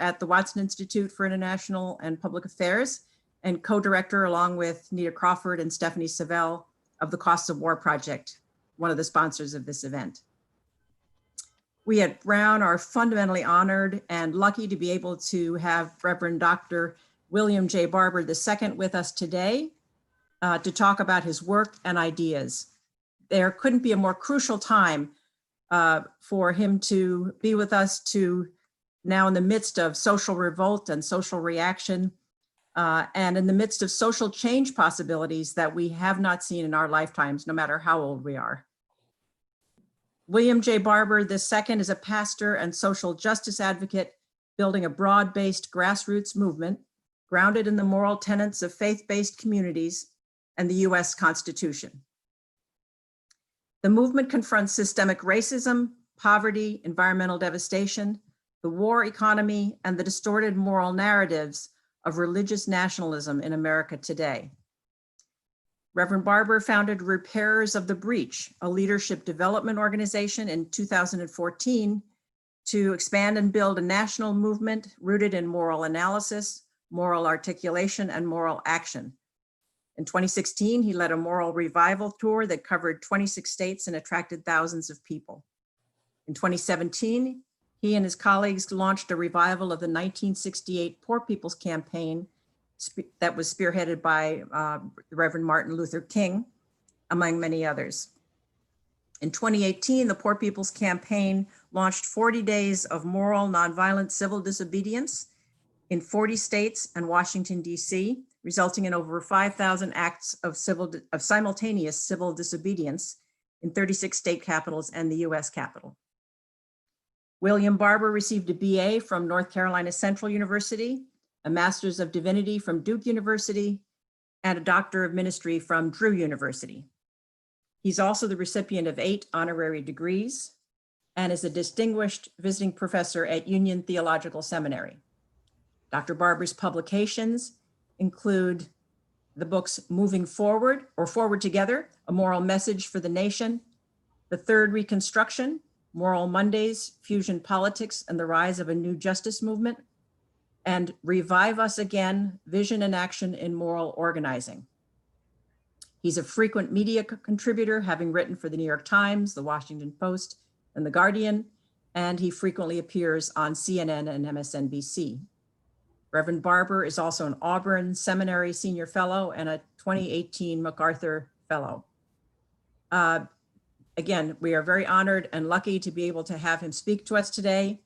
at the Watson Institute for International and Public Affairs and co-director, along with Nita Crawford and Stephanie Savell, of the Costs of War Project, one of the sponsors of this event. We at Brown are fundamentally honored and lucky to be able to have Reverend Dr. William J. Barber II with us today to talk about his work and ideas. There couldn't be a more crucial time for him to be with us, to now in the midst of social revolt and social reaction, and in the midst of social change possibilities that we have not seen in our lifetimes, no matter how old we are. William J. Barber II is a pastor and social justice advocate, building a broad-based grassroots movement grounded in the moral tenets of faith-based communities and the US Constitution. The movement confronts systemic racism, poverty, environmental devastation, the war economy, and the distorted moral narratives of religious nationalism in America today. Reverend Barber founded Repairers of the Breach, a leadership development organization in 2014 to expand and build a national movement rooted in moral analysis, moral articulation, and moral action. In 2016, he led a moral revival tour that covered 26 states and attracted thousands of people. In 2017, he and his colleagues launched a revival of the 1968 Poor People's Campaign that was spearheaded by the Reverend Martin Luther King, among many others. In 2018, the Poor People's Campaign launched 40 days of moral, nonviolent civil disobedience in 40 states and Washington, D.C., resulting in over 5,000 acts of simultaneous civil disobedience in 36 state capitals and the US Capitol. William Barber received a BA from North Carolina Central University, a Master's of Divinity from Duke University, and a Doctor of Ministry from Drew University. He's also the recipient of 8 honorary degrees and is a distinguished visiting professor at Union Theological Seminary. Dr. Barber's publications include the books Moving Forward or Forward Together, A Moral Message for the Nation, The Third Reconstruction, Moral Mondays, Fusion Politics and the Rise of a New Justice Movement, and Revive Us Again, Vision and Action in Moral Organizing. He's a frequent media contributor, having written for the New York Times, the Washington Post, and the Guardian, and he frequently appears on CNN and MSNBC. Reverend Barber is also an Auburn Seminary Senior Fellow and a 2018 MacArthur Fellow. Again, we are very honored and lucky to be able to have him speak to us today.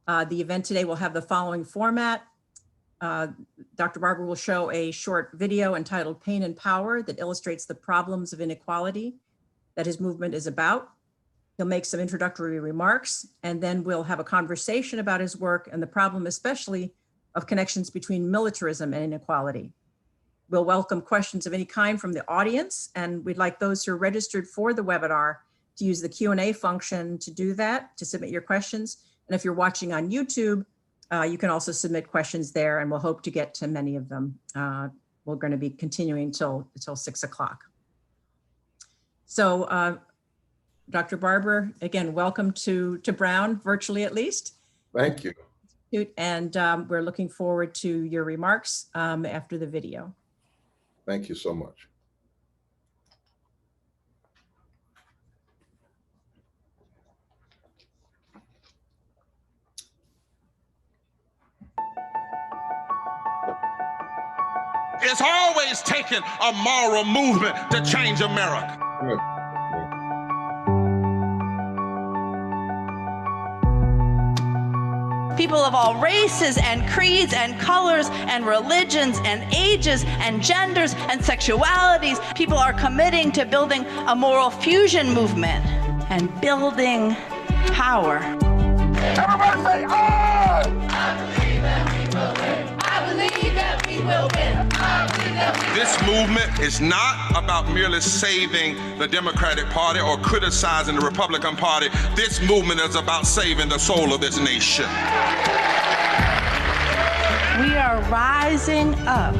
The event today will have the following format. Dr. Barber will show a short video entitled Pain and Power that illustrates the problems of inequality that his movement is about. He'll make some introductory remarks, and then we'll have a conversation about his work and the problem especially of connections between militarism and inequality. We'll welcome questions of any kind from the audience, and we'd like those who are registered for the webinar to use the Q&A function to do that, to submit your questions. And if you're watching on YouTube, you can also submit questions there, and we'll hope to get to many of them. We're going to be continuing until 6 o'clock. So Dr. Barber, again, welcome to Brown, virtually at least. Thank you. And we're looking forward to your remarks after the video. Thank you so much. It's always taken a moral movement to change America. Good. People of all races and creeds and colors and religions and ages and genders and sexualities. People are committing to building a moral fusion movement and building power. Everybody say, "I!" I believe that we will win. I believe that we will win. This movement is not about merely saving the Democratic Party or criticizing the Republican Party. This movement is about saving the soul of this nation. We are rising up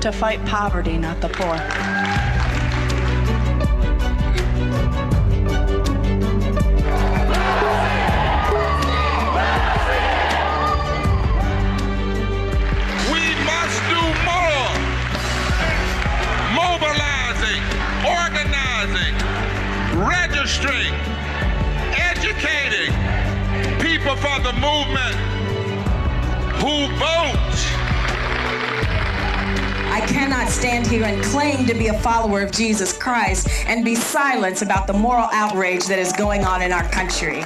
to fight poverty, not the poor. for the movement who vote. I cannot stand here and claim to be a follower of Jesus Christ and be silent about the moral outrage that is going on in our country.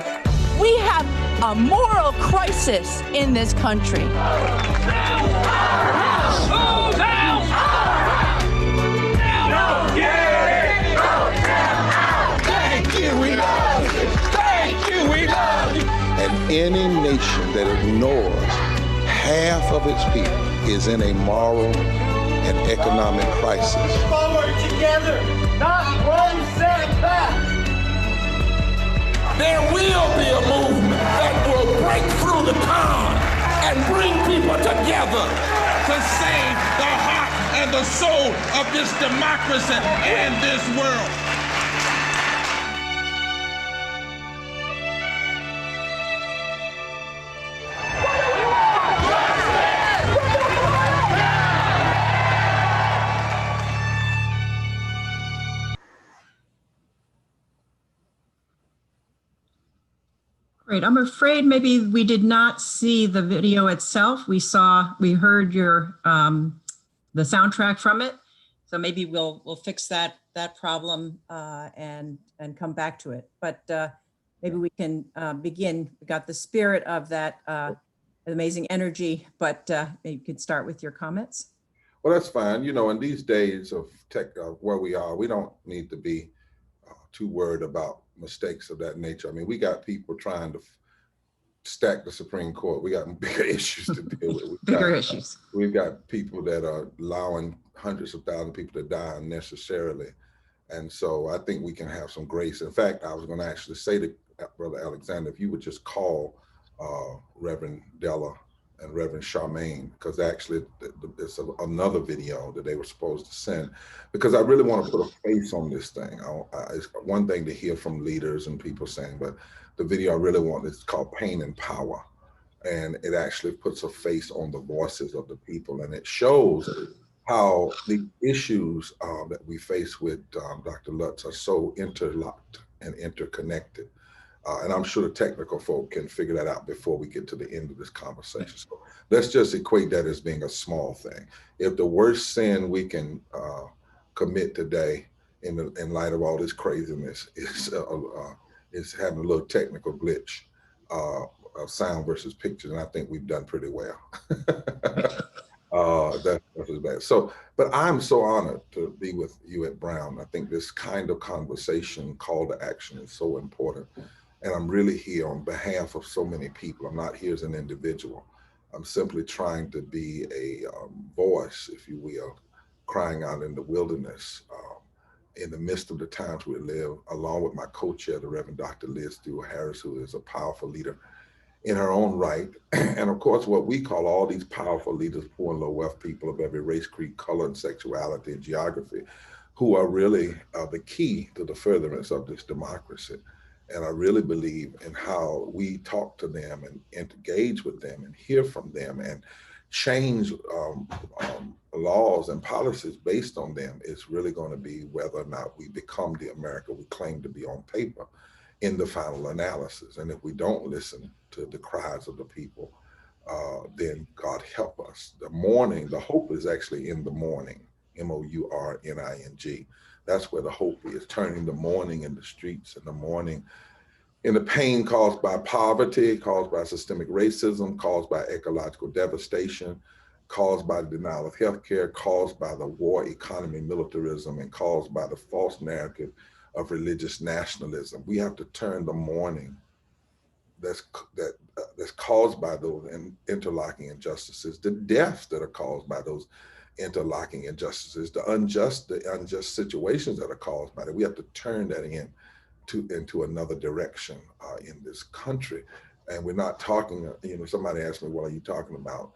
We have a moral crisis in this country. Thank you, we love you. Thank you, we love you. And any nation that ignores half of its people is in a moral and economic crisis. Forward together, not one step back. There will be a movement that will break through the con and bring people together to save the heart and the soul of this democracy and this world. Great. I'm afraid maybe we did not see the video itself. We heard your the soundtrack from it. So maybe we'll fix that problem and come back to it. But maybe we can begin. We got the spirit of that amazing energy, but maybe you could start with your comments. Well, that's fine. You know, in these days of tech, where we are, we don't need to be too worried about mistakes of that nature. I mean, we got people trying to stack the Supreme Court. We got bigger issues to deal with. We've got people that are allowing hundreds of thousands of people to die unnecessarily. And so I think we can have some grace. In fact, I was going to actually say to Brother Alexander, if you would just call Reverend Della and Reverend Charmaine, because actually it's another video that they were supposed to send, because I really want to put a face on this thing. It's one thing to hear from leaders and people saying, but the video I really want is called Pain and Power. And it actually puts a face on the voices of the people. And it shows how the issues that we face with Dr. Lutz are so interlocked and interconnected. And I'm sure the technical folk can figure that out before we get to the end of this conversation. So let's just equate that as being a small thing. If the worst sin we can commit today in light of all this craziness is having a little technical glitch of sound versus pictures, and I think we've done pretty well. That's bad. So, but I'm so honored to be with you at Brown. I think this kind of conversation, call to action, is so important. And I'm really here on behalf of so many people. I'm not here as an individual. I'm simply trying to be a voice, if you will, crying out in the wilderness in the midst of the times we live, along with my co-chair, the Reverend Dr. Liz Harris, who is a powerful leader in her own right. And of course, what we call all these powerful leaders, poor and low wealth people of every race, creed, color, and sexuality and geography, who are really the key to the furtherance of this democracy. And I really believe in how we talk to them and engage with them and hear from them and change laws and policies based on them is really going to be whether or not we become the America we claim to be on paper in the final analysis. And if we don't listen to the cries of the people, then God help us. The hope is actually in the mourning, MOURNING. That's where the hope is, turning the mourning in the streets and the mourning in the pain caused by poverty, caused by systemic racism, caused by ecological devastation, caused by the denial of healthcare, caused by the war economy, militarism, and caused by the false narrative of religious nationalism. We have to turn the mourning that's caused by those interlocking injustices, the deaths that are caused by those interlocking injustices, the unjust situations that are caused by that. We have to turn that into another direction in this country. And we're not talking, somebody asked me, well, are you talking about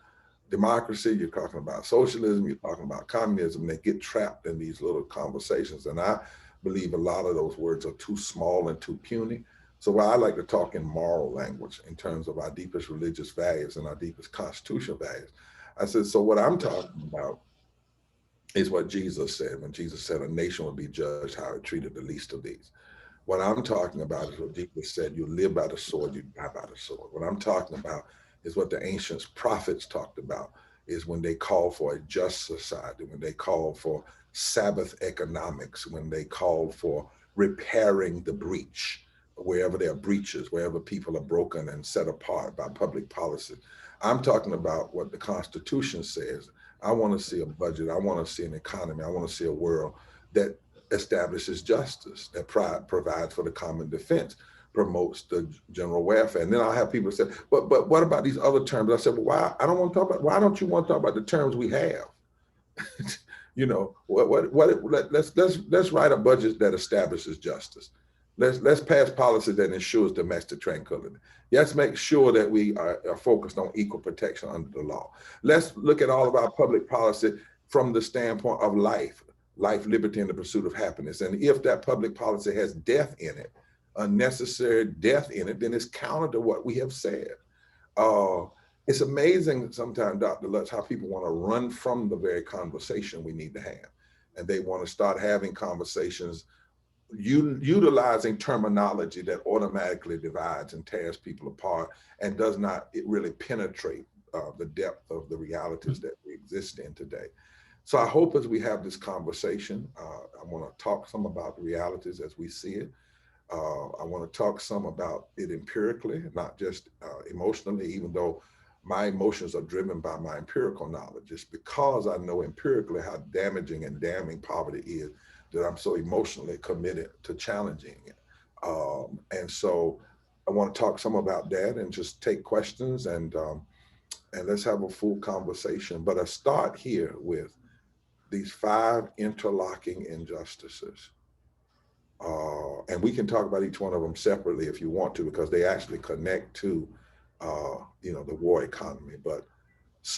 democracy? You're talking about socialism, you're talking about communism. They get trapped in these little conversations. And I believe a lot of those words are too small and too puny. So I like to talk in moral language in terms of our deepest religious values and our deepest constitutional values. I said, so what I'm talking about is what Jesus said when Jesus said a nation would be judged how it treated the least of these. What I'm talking about is what Jesus said, you live by the sword, you die by the sword. What I'm talking about is what the ancient prophets talked about, is when they called for a just society, when they called for Sabbath economics, when they called for repairing the breach, wherever there are breaches, wherever people are broken and set apart by public policy. I'm talking about what the Constitution says. I want to see a budget. I want to see an economy. I want to see a world that establishes justice, that provides for the common defense, promotes the general welfare. And then I'll have people say, but what about these other terms? I said, well, why? I don't want to talk about, why don't you want to talk about the terms we have? You know, let's write a budget that establishes justice. Let's pass policies that ensures domestic tranquility. Let's make sure that we are focused on equal protection under the law. Let's look at all of our public policy from the standpoint of life, liberty, and the pursuit of happiness. And if that public policy has death in it, unnecessary death in it, then it's counter to what we have said. It's amazing sometimes, Dr. Lutz, how people want to run from the very conversation we need to have. And they want to start having conversations utilizing terminology that automatically divides and tears people apart and does not really penetrate the depth of the realities that we exist in today. So I hope as we have this conversation, I want to talk some about the realities as we see it. I want to talk some about it empirically, not just emotionally, even though my emotions are driven by my empirical knowledge. It's because I know empirically how damaging and damning poverty is that I'm so emotionally committed to challenging it. And so I want to talk some about that and just take questions and let's have a full conversation. But I start here with these 5 interlocking injustices. And we can talk about each one of them separately if you want to, because they actually connect to, you know, the war economy. But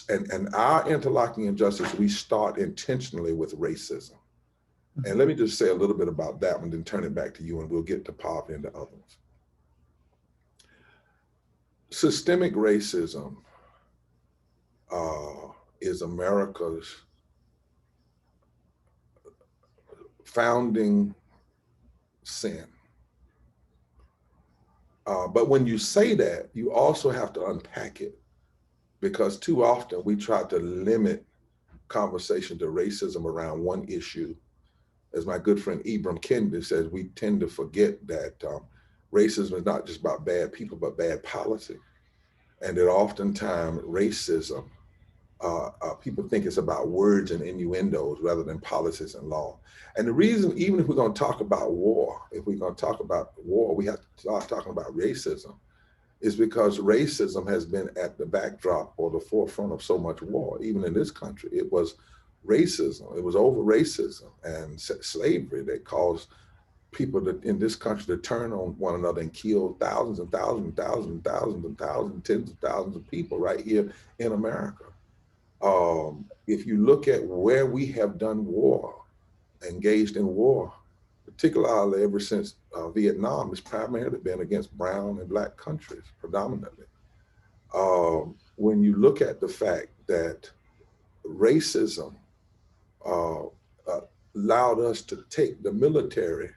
and our interlocking injustice, we start intentionally with racism. And let me just say a little bit about that one, then turn it back to you, and we'll get to poverty and the other ones. Systemic racism is America's founding sin. But when you say that, you also have to unpack it, because too often we try to limit conversation to racism around one issue. As my good friend Ibram Kendi says, we tend to forget that racism is not just about bad people, but bad policy. And that oftentimes racism, people think it's about words and innuendos rather than policies and law. And the reason, even if we're going to talk about war, we have to start talking about racism, is because racism has been at the backdrop or the forefront of so much war, even in this country. It was racism, it was over racism and slavery that caused people in this country to turn on one another and kill thousands and thousands and thousands and thousands and thousands, tens of thousands of people right here in America. If you look at where we have done war, engaged in war, particularly ever since Vietnam, it's primarily been against brown and black countries predominantly. When you look at the fact that racism allowed us to take the military,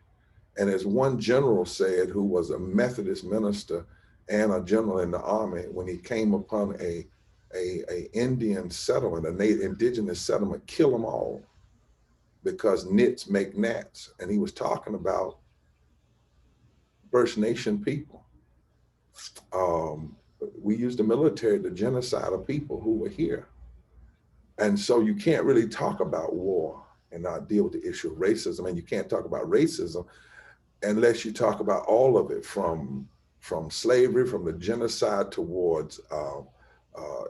and as one general said, who was a Methodist minister and a general in the army, when he came upon a Indian settlement, indigenous settlement, kill them all because nits make gnats. And he was talking about First Nation people. We used the military to genocide of people who were here. And so you can't really talk about war and not deal with the issue of racism. And you can't talk about racism unless you talk about all of it, from slavery, from the genocide towards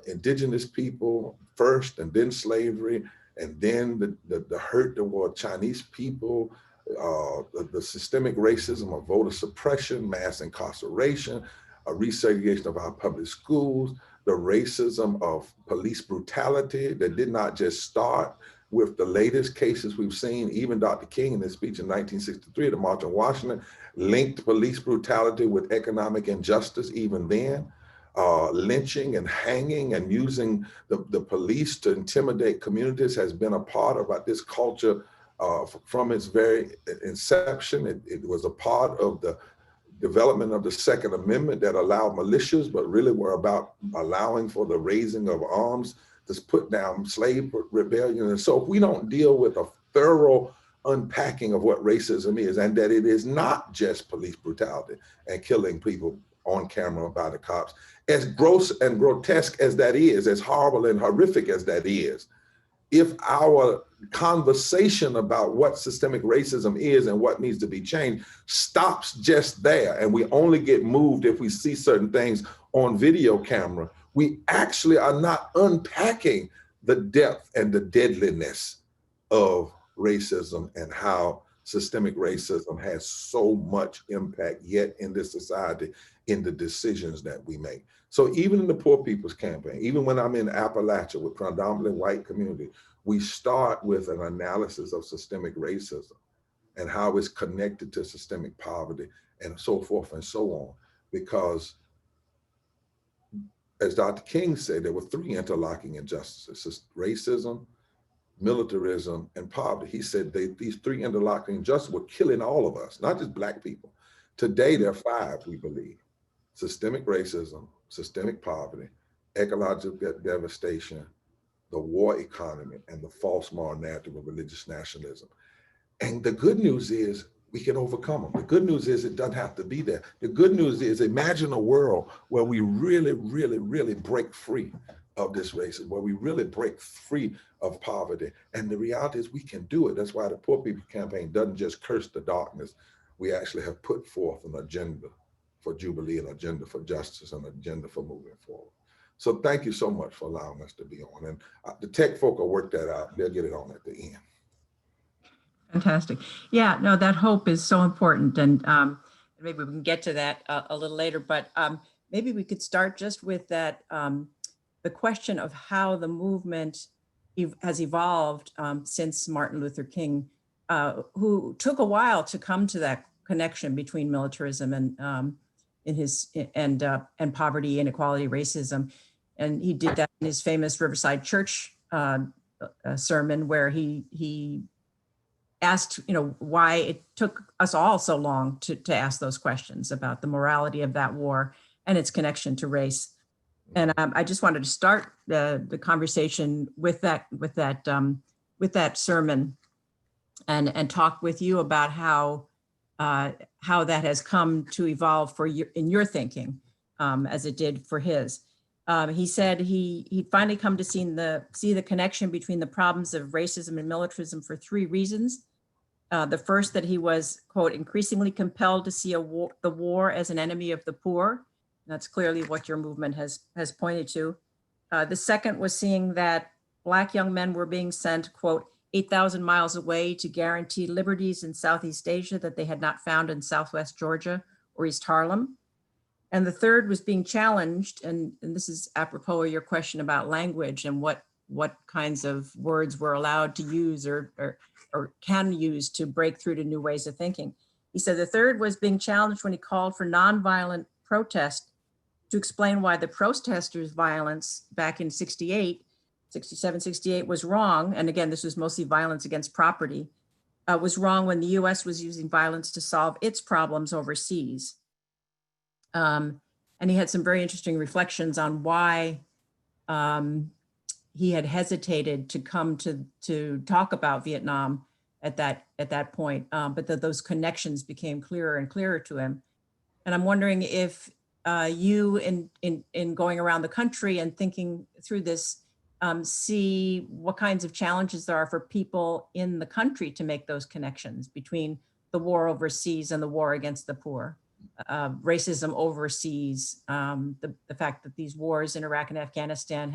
indigenous people first, and then slavery, and then the hurt toward Chinese people, the systemic racism of voter suppression, mass incarceration, a resegregation of our public schools, the racism of police brutality that did not just start with the latest cases we've seen. Even Dr. King in his speech in 1963 at the March on Washington linked police brutality with economic injustice even then. Lynching and hanging and using the police to intimidate communities has been a part of this culture from its very inception. It was a part of the development of the Second Amendment that allowed militias, but really were about allowing for the raising of arms to put down slave rebellion. And so if we don't deal with a thorough unpacking of what racism is, and that it is not just police brutality and killing people on camera by the cops, as gross and grotesque as that is, as horrible and horrific as that is, if our conversation about what systemic racism is and what needs to be changed stops just there, and we only get moved if we see certain things on video camera, we actually are not unpacking the depth and the deadliness of racism and how systemic racism has so much impact yet in this society in the decisions that we make. So even in the Poor People's Campaign, even when I'm in Appalachia with predominantly white community, we start with an analysis of systemic racism and how it's connected to systemic poverty and so forth and so on. Because as Dr. King said, there were three interlocking injustices: racism, militarism, and poverty. He said these three interlocking injustices were killing all of us, not just Black people. Today, there are five, we believe: systemic racism, systemic poverty, ecological devastation, the war economy, and the false moral narrative of religious nationalism. And the good news is we can overcome them. The good news is it doesn't have to be there. The good news is imagine a world where we really, really, really break free of this racism, where we really break free of poverty. And the reality is we can do it. That's why the Poor People's Campaign doesn't just curse the darkness. We actually have put forth an agenda for Jubilee, an agenda for justice, an agenda for moving forward. So thank you so much for allowing us to be on. And the tech folk will work that out. They'll get it on at the end. Fantastic. Yeah, no, that hope is so important. And maybe we can get to that a little later, but maybe we could start just with that, the question of how the movement has evolved since Martin Luther King, who took a while to come to that connection between militarism and and poverty, inequality, racism. And he did that in his famous Riverside Church sermon, where he asked, why it took us all so long to ask those questions about the morality of that war and its connection to race. And I just wanted to start the conversation with that sermon, and talk with you about how that has come to evolve in your thinking, as it did for his. He said he'd finally come to see the connection between the problems of racism and militarism for three reasons. The first, that he was, quote, increasingly compelled to see the war as an enemy of the poor. That's clearly what your movement has pointed to. The second was seeing that Black young men were being sent, quote, 8,000 miles away to guarantee liberties in Southeast Asia that they had not found in Southwest Georgia or East Harlem. And the third was being challenged, and this is apropos of your question about language and what kinds of words we're allowed to use or can use to break through to new ways of thinking. He said the third was being challenged when he called for nonviolent protest to explain why the protesters' violence back in 67, 68 was wrong. And again, this was mostly violence against property, was wrong when the US was using violence to solve its problems overseas. And he had some very interesting reflections on why he had hesitated to come to talk about Vietnam at that point, but that those connections became clearer and clearer to him. And I'm wondering if you, in going around the country and thinking through this, see what kinds of challenges there are for people in the country to make those connections between the war overseas and the war against the poor. Racism overseas, the fact that these wars in Iraq and Afghanistan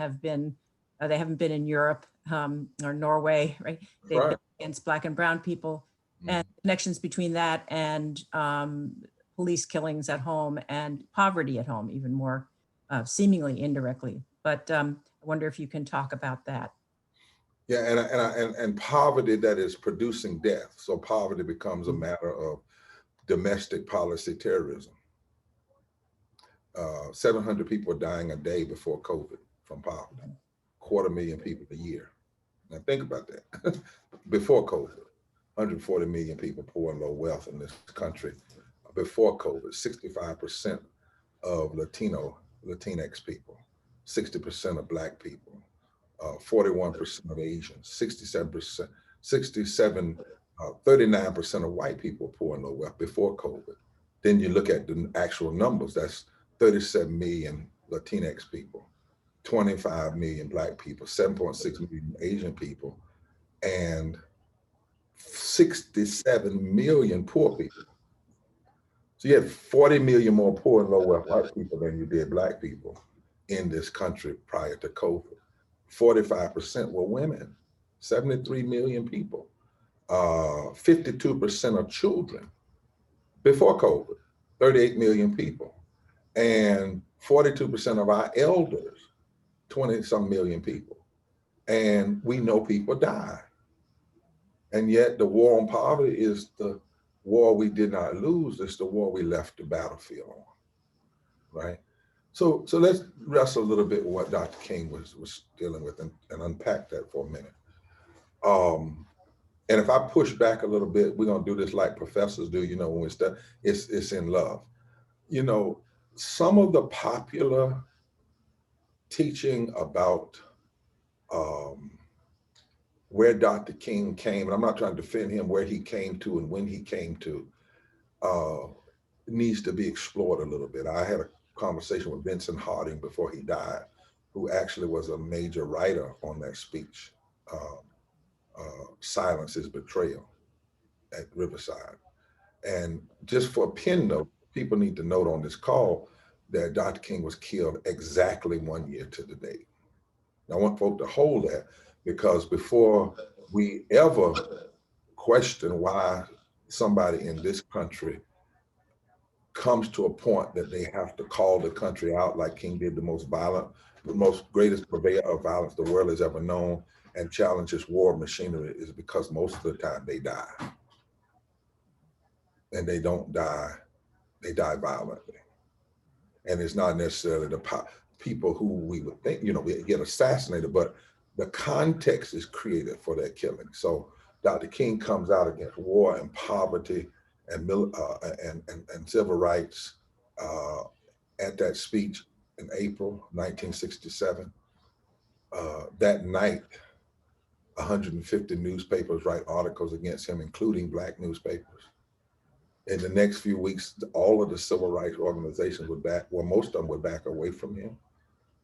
they haven't been in Europe or Norway, right? They've been against Black and brown people, and connections between that and police killings at home and poverty at home, even more seemingly indirectly. But I wonder if you can talk about that. Yeah, and poverty that is producing death. So poverty becomes a matter of domestic policy terrorism. 700 people are dying a day before COVID from poverty. 250,000 people a year. Now think about that. Before COVID. 140 million people poor and low wealth in this country. Before COVID, 65% of Latinx people, 60% of Black people, 41% of Asians, 39% of white people poor and low wealth before COVID. Then you look at the actual numbers, that's 37 million Latinx people, 25 million Black people, 7.6 million Asian people, and 67 million poor people. So you had 40 million more poor and low wealth white people than you did Black people in this country prior to COVID. 45% were women, 73 million people. 52% of children before COVID, 38 million people. And 42% of our elders, 20-some million people. And we know people die. And yet the war on poverty is the war we did not lose, it's the war we left the battlefield on, right? So let's wrestle a little bit with what Dr. King was dealing with and unpack that for a minute. And if I push back a little bit, we're gonna do this like professors do, you know, when we study, it's in love. You know, some of the popular teaching about where Dr. King came, and I'm not trying to defend him, where he came to and when he came to, needs to be explored a little bit. I had a conversation with Vincent Harding before he died, who actually was a major writer on that speech, Silence is Betrayal at Riverside. And just for a pin note, people need to note on this call that Dr. King was killed exactly 1 year to the date. I want folk to hold that, because before we ever question why somebody in this country comes to a point that they have to call the country out, like King did, the most greatest purveyor of violence the world has ever known, and challenges war machinery, is because most of the time they die. And they don't die, they die violently. And it's not necessarily the people who we would think, you know, we get assassinated, but the context is created for their killing. So Dr. King comes out against war and poverty and civil rights at that speech in April 1967. That night, 150 newspapers write articles against him, including Black newspapers. In the next few weeks, all of the civil rights organizations would back, well, most of them would back away from him,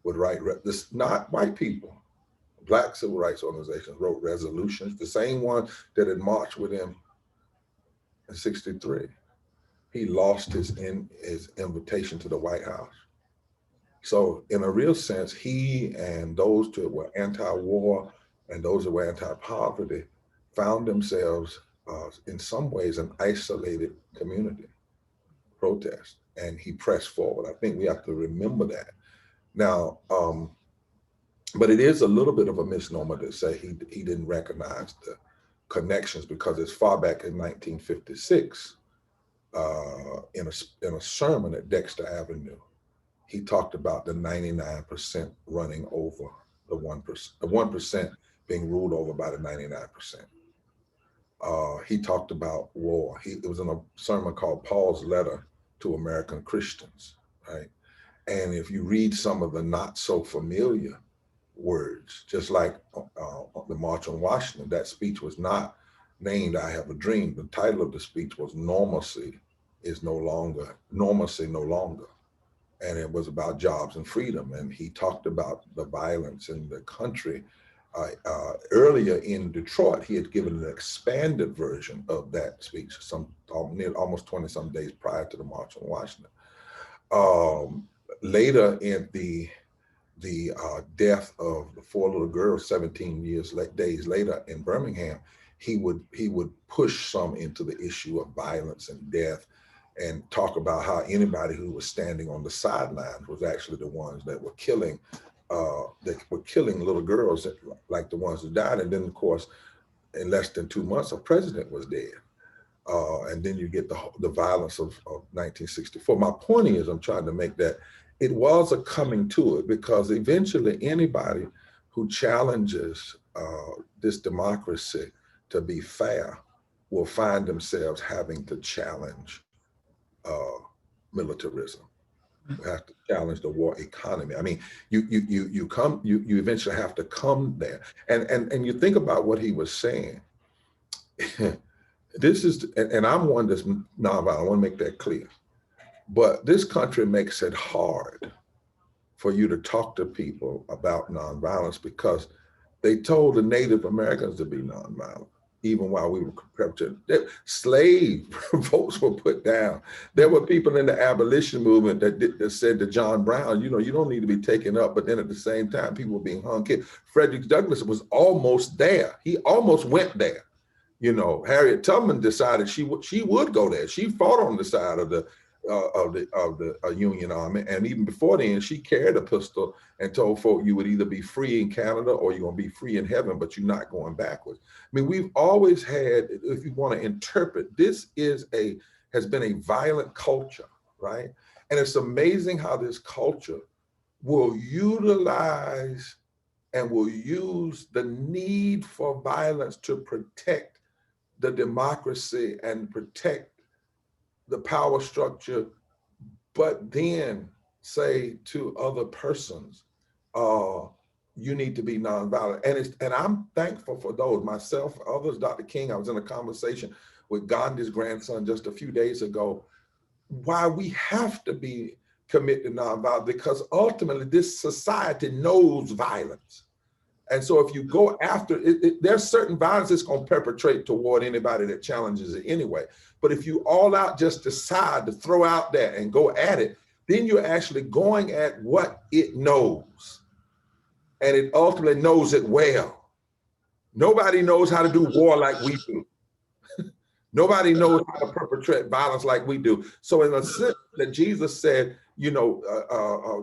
would write, this, not white people, Black civil rights organizations wrote resolutions, the same one that had marched with him in '63. He lost his invitation to the White House. So in a real sense, he and those who were anti-war and those who were anti-poverty found themselves in some ways an isolated community protest, and he pressed forward. I think we have to remember that. Now, but it is a little bit of a misnomer to say he didn't recognize the connections, because as far back in 1956, in a sermon at Dexter Avenue, he talked about the 99% running over the 1%, the 1% being ruled over by the 99%. He talked about war. It was in a sermon called Paul's Letter to American Christians, right? And if you read some of the not so familiar words, just like the March on Washington, that speech was not named I Have a Dream. The title of the speech was Normalcy No Longer. And it was about jobs and freedom. And he talked about the violence in the country. Earlier in Detroit, he had given an expanded version of that speech, almost 20-some days prior to the March on Washington. Later in the death of the 4 little girls 17 days later in Birmingham, he would push some into the issue of violence and death, and talk about how anybody who was standing on the sidelines was actually the ones that were killing little girls, like the ones who died. And then, of course, in less than 2 months, a president was dead. And then you get the violence of 1964. My point is, I'm trying to make that it was a coming to it, because eventually anybody who challenges this democracy to be fair will find themselves having to challenge militarism. We have to challenge the war economy. I mean, you eventually have to come there. And you think about what he was saying. This is, and I'm one that's nonviolent, I want to make that clear. But this country makes it hard for you to talk to people about nonviolence because they told the Native Americans to be nonviolent, even while we were captured. Slave votes were put down. There were people in the abolition movement that said to John Brown, you know, you don't need to be taken up, but then at the same time, people were being hung. Frederick Douglass was almost there. He almost went there. You know, Harriet Tubman decided she would go there. She fought on the side of the Union Army, and even before then, she carried a pistol and told folk you would either be free in Canada or you're gonna be free in heaven, but you're not going backwards. I mean, we've always had, if you want to interpret, this has been a violent culture, right? And it's amazing how this culture will utilize and will use the need for violence to protect the democracy and protect the power structure, but then say to other persons, you need to be nonviolent. And I'm thankful for those, myself, others, Dr. King. I was in a conversation with Gandhi's grandson just a few days ago, why we have to be committed to nonviolence, because ultimately this society knows violence. And so if you go after it, there's certain violence it's going to perpetrate toward anybody that challenges it anyway. But if you all out just decide to throw out there and go at it, then you're actually going at what it knows. And it ultimately knows it well. Nobody knows how to do war like we do. Nobody knows how to perpetrate violence like we do. So in a sense that Jesus said, you know,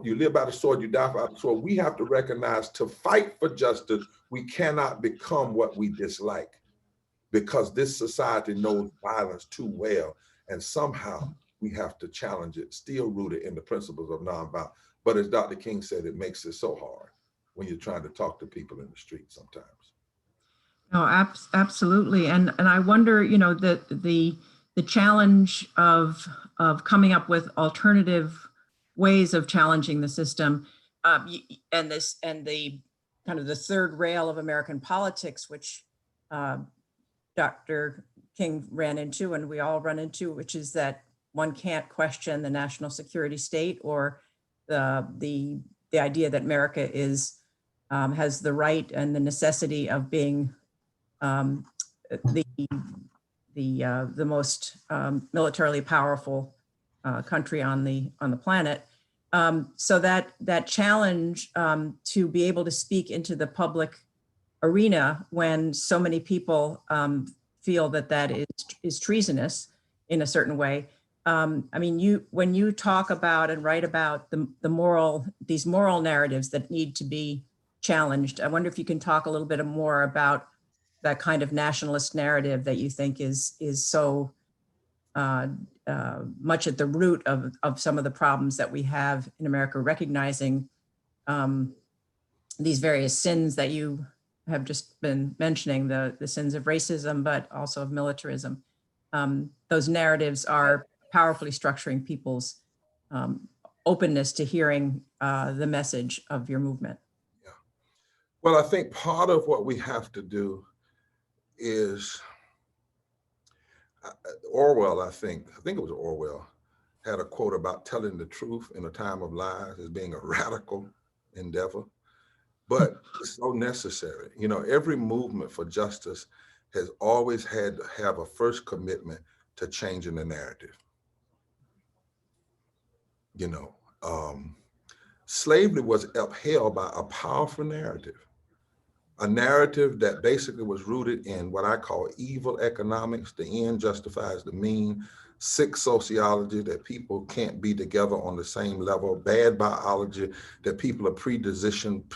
you live by the sword, you die by the sword. We have to recognize, to fight for justice, we cannot become what we dislike, because this society knows violence too well. And somehow we have to challenge it, still rooted in the principles of nonviolence. But as Dr. King said, it makes it so hard when you're trying to talk to people in the street sometimes. No, absolutely. And I wonder, you know, that the challenge of coming up with alternative ways of challenging the system, and the kind of the third rail of American politics, which Dr. King ran into and we all run into, which is that one can't question the national security state or the idea that America has the right and the necessity of being the most militarily powerful country on the planet. So that challenge to be able to speak into the public arena when so many people feel that is treasonous in a certain way. I mean, when you talk about and write about these moral narratives that need to be challenged, I wonder if you can talk a little bit more about that kind of nationalist narrative that you think is so much at the root of some of the problems that we have in America, recognizing these various sins that you have just been mentioning, the sins of racism, but also of militarism. Those narratives are powerfully structuring people's openness to hearing the message of your movement. Yeah. Well, I think part of what we have to do is Orwell, I think it was Orwell, had a quote about telling the truth in a time of lies as being a radical endeavor, but it's so necessary. You know, every movement for justice has always had to have a first commitment to changing the narrative. You know, slavery was upheld by a powerful narrative. A narrative that basically was rooted in what I call evil economics, the end justifies the mean, sick sociology, that people can't be together on the same level, bad biology, that people are positioned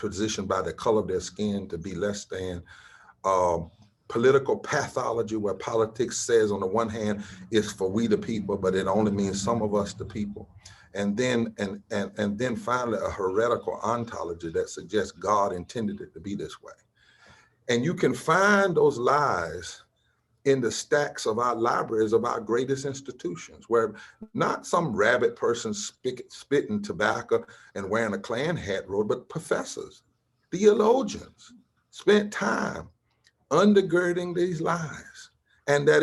by the color of their skin to be less than, political pathology, where politics says on the one hand it's for we the people, but it only means some of us the people. And then finally a heretical ontology that suggests God intended it to be this way. And you can find those lies in the stacks of our libraries of our greatest institutions, where not some rabid person spitting tobacco and wearing a Klan hat wrote, but professors, theologians spent time undergirding these lies, and that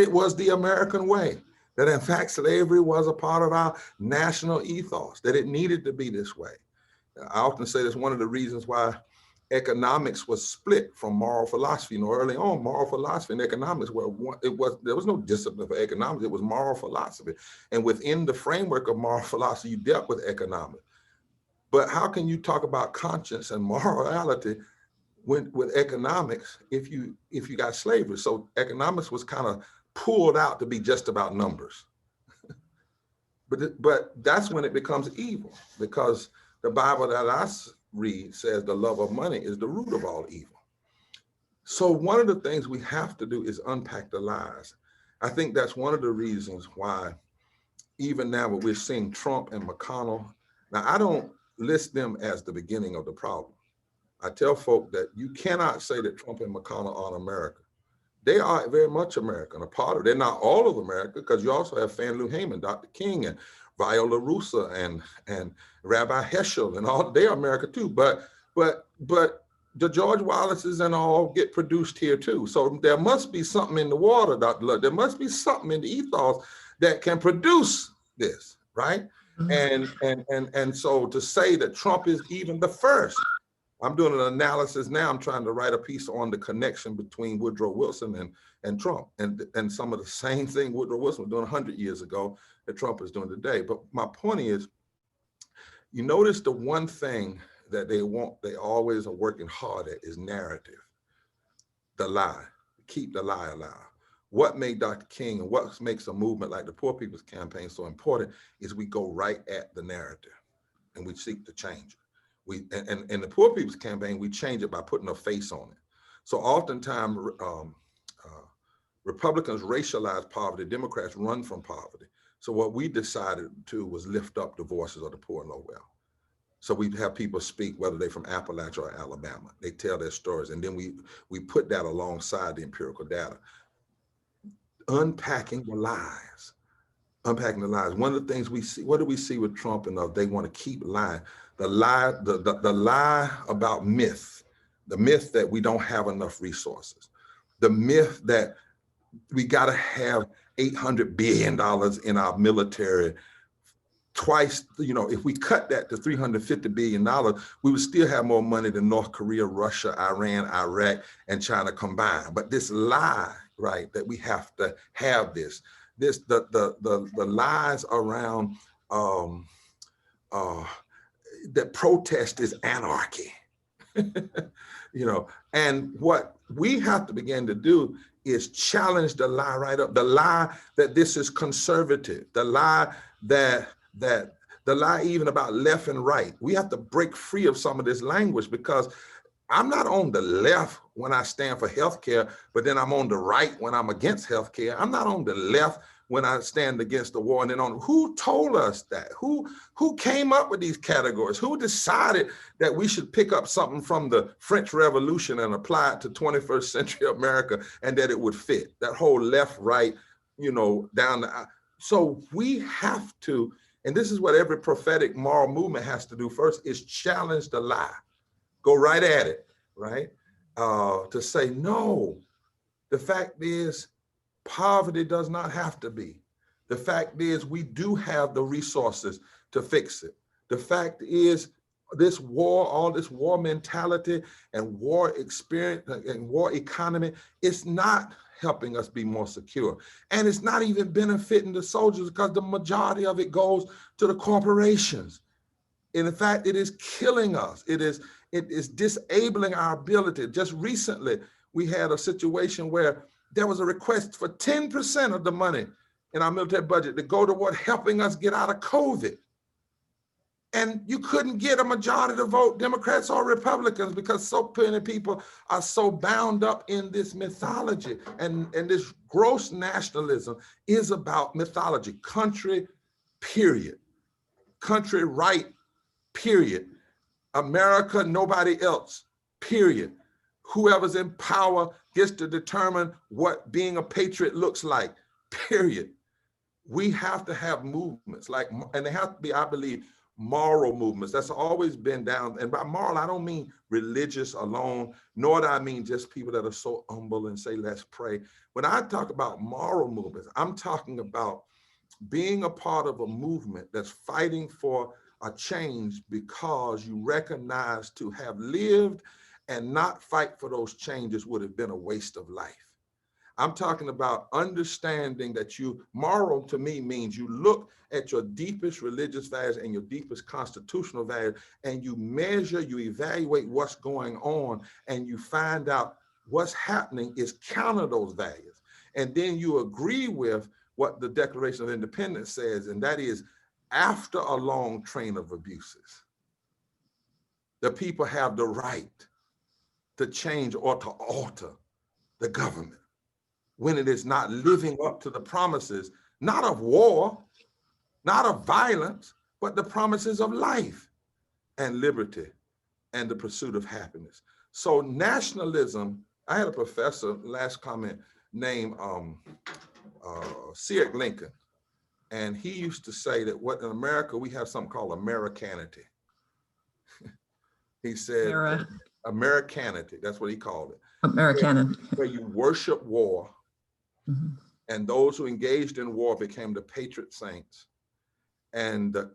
it was the American way, that in fact slavery was a part of our national ethos, that it needed to be this way. I often say that's one of the reasons why economics was split from moral philosophy. You know, early on, moral philosophy and economics there was no discipline for economics, it was moral philosophy. And within the framework of moral philosophy, you dealt with economics. But how can you talk about conscience and morality with economics if you got slavery? So economics was kind of pulled out to be just about numbers. But that's when it becomes evil, because the Bible that I read says the love of money is the root of all evil. So one of the things we have to do is unpack the lies. I think that's one of the reasons why even now when we're seeing Trump and McConnell, now I don't list them as the beginning of the problem. I tell folk that you cannot say that Trump and McConnell aren't America. They are very much American, a part of it. They're not all of America, because you also have Fannie Lou Hamer, Dr. King, and Viola Russa, and Rabbi Heschel, and all. They are America too. But the George Wallaces and all get produced here too. So there must be something in the water, Dr. Lutz. There must be something in the ethos that can produce this, right? Mm-hmm. And so to say that Trump is even the first. I'm doing an analysis now. I'm trying to write a piece on the connection between Woodrow Wilson and Trump, and some of the same thing Woodrow Wilson was doing 100 years ago that Trump is doing today. But my point is, you notice the one thing that they always are working hard at is narrative, the lie, keep the lie alive. What made Dr. King and what makes a movement like the Poor People's Campaign so important is we go right at the narrative and we seek to change it. And the Poor People's Campaign, we change it by putting a face on it. So oftentimes, Republicans racialize poverty, Democrats run from poverty. So what we decided to was lift up the voices of the poor and low wealth. So we have people speak, whether they're from Appalachia or Alabama, they tell their stories. And then we put that alongside the empirical data. Unpacking the lies. Unpacking the lies. One of the things we see, what do we see with Trump and they want to keep lying? The lie about myth, the myth that we don't have enough resources, the myth that we got to have $800 billion in our military twice. You know, if we cut that to $350 billion, we would still have more money than North Korea, Russia, Iran, Iraq, and China combined. But this lie, right, that we have to have the lies around that protest is anarchy, you know, and what we have to begin to do is challenge the lie right up, the lie that this is conservative, the lie the lie even about left and right. We have to break free of some of this language, because I'm not on the left when I stand for healthcare, but then I'm on the right when I'm against healthcare. I'm not on the left when I stand against the war. And then on, who told us that? Who came up with these categories? Who decided that we should pick up something from the French Revolution and apply it to 21st century America and that it would fit? That whole left, right, you know, down the, so we have to, and this is what every prophetic moral movement has to do first, is challenge the lie. Go right at it, right? To say, no, the fact is, poverty does not have to be. The fact is, we do have the resources to fix it. The fact is, this war, all this war mentality and war experience and war economy, it's not helping us be more secure. And it's not even benefiting the soldiers, because the majority of it goes to the corporations. And in fact, it is killing us. It is disabling our ability. Just recently, we had a situation where there was a request for 10% of the money in our military budget to go toward helping us get out of COVID. And you couldn't get a majority to vote Democrats or Republicans, because so many people are so bound up in this mythology. And this gross nationalism is about mythology. Country, period. Country, right, period. America, nobody else, period. Whoever's in power gets to determine what being a patriot looks like, period. We have to have movements and they have to be, I believe, moral movements. That's always been down. And by moral, I don't mean religious alone, nor do I mean just people that are so humble and say, let's pray. When I talk about moral movements, I'm talking about being a part of a movement that's fighting for a change because you recognize to have lived and not fight for those changes would have been a waste of life. I'm talking about understanding that moral to me means you look at your deepest religious values and your deepest constitutional values, and you measure, you evaluate what's going on, and you find out what's happening is counter those values. And then you agree with what the Declaration of Independence says, and that is, after a long train of abuses, the people have the right to change or to alter the government when it is not living up to the promises, not of war, not of violence, but the promises of life and liberty and the pursuit of happiness. So nationalism, I had a professor, last comment, named Sears Lincoln, and he used to say that in America, we have something called Americanity. He said, Americanity, that's what he called it. Americanity. Where you worship war, and those who engaged in war became the patriot saints. And the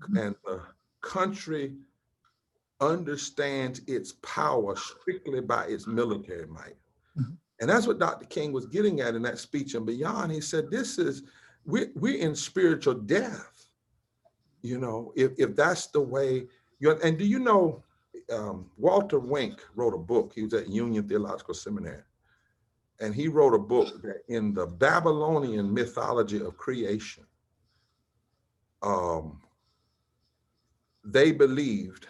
country understands its power strictly by its military might. And that's what Dr. King was getting at in that speech and beyond. He said, we're in spiritual death. You know, if that's the way, and do you know, Walter Wink wrote a book. He was at Union Theological Seminary. And he wrote a book that in the Babylonian mythology of creation, they believed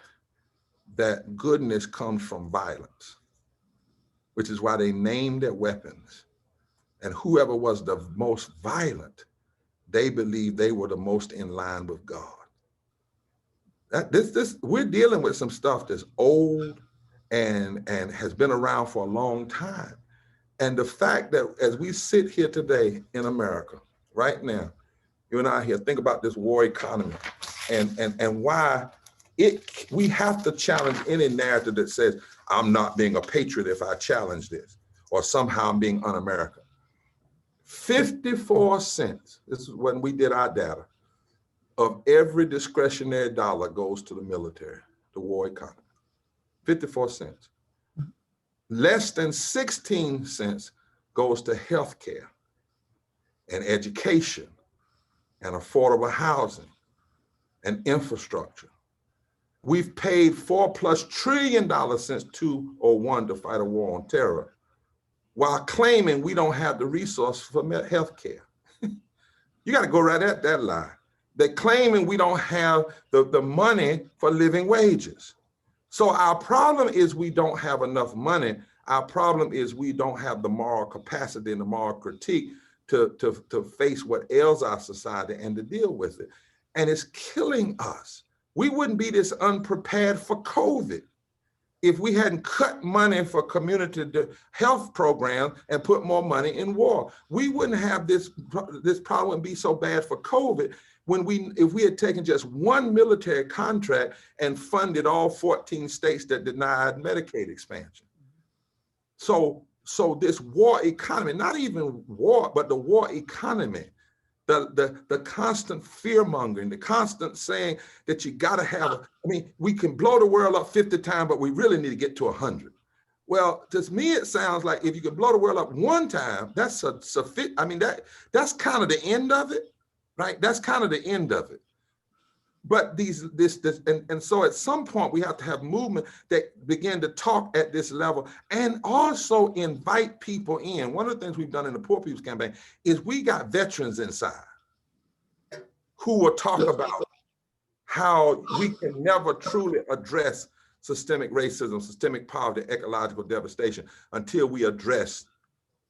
that goodness comes from violence, which is why they named their weapons. And whoever was the most violent, they believed they were the most in line with God. We're dealing with some stuff that's old and has been around for a long time. And the fact that as we sit here today in America, right now, you and I here, think about this war economy and why we have to challenge any narrative that says, I'm not being a patriot if I challenge this, or somehow I'm being un-American. 54 cents, this is when we did our data, of every discretionary dollar goes to the military, the war economy, 54 cents. Less than 16 cents goes to healthcare and education and affordable housing and infrastructure. We've paid $4+ trillion since 2001 to fight a war on terror, while claiming we don't have the resource for healthcare. You got to go right at that line. They're claiming we don't have the money for living wages. So our problem is we don't have enough money. Our problem is we don't have the moral capacity and the moral critique to face what ails our society and to deal with it. And it's killing us. We wouldn't be this unprepared for COVID if we hadn't cut money for community health programs and put more money in war. We wouldn't have this problem be so bad for COVID if we had taken just one military contract and funded all 14 states that denied Medicaid expansion. So this war economy, not even war, but the war economy, the constant fear mongering, the constant saying that you gotta have, we can blow the world up 50 times, but we really need to get to 100. Well, to me, it sounds like if you could blow the world up one time, that's sufficient. That's kind of the end of it, right? That's kind of the end of it. But so at some point we have to have movement that begin to talk at this level and also invite people in. One of the things we've done in the Poor People's Campaign is we got veterans inside who will talk about how we can never truly address systemic racism, systemic poverty, ecological devastation until we address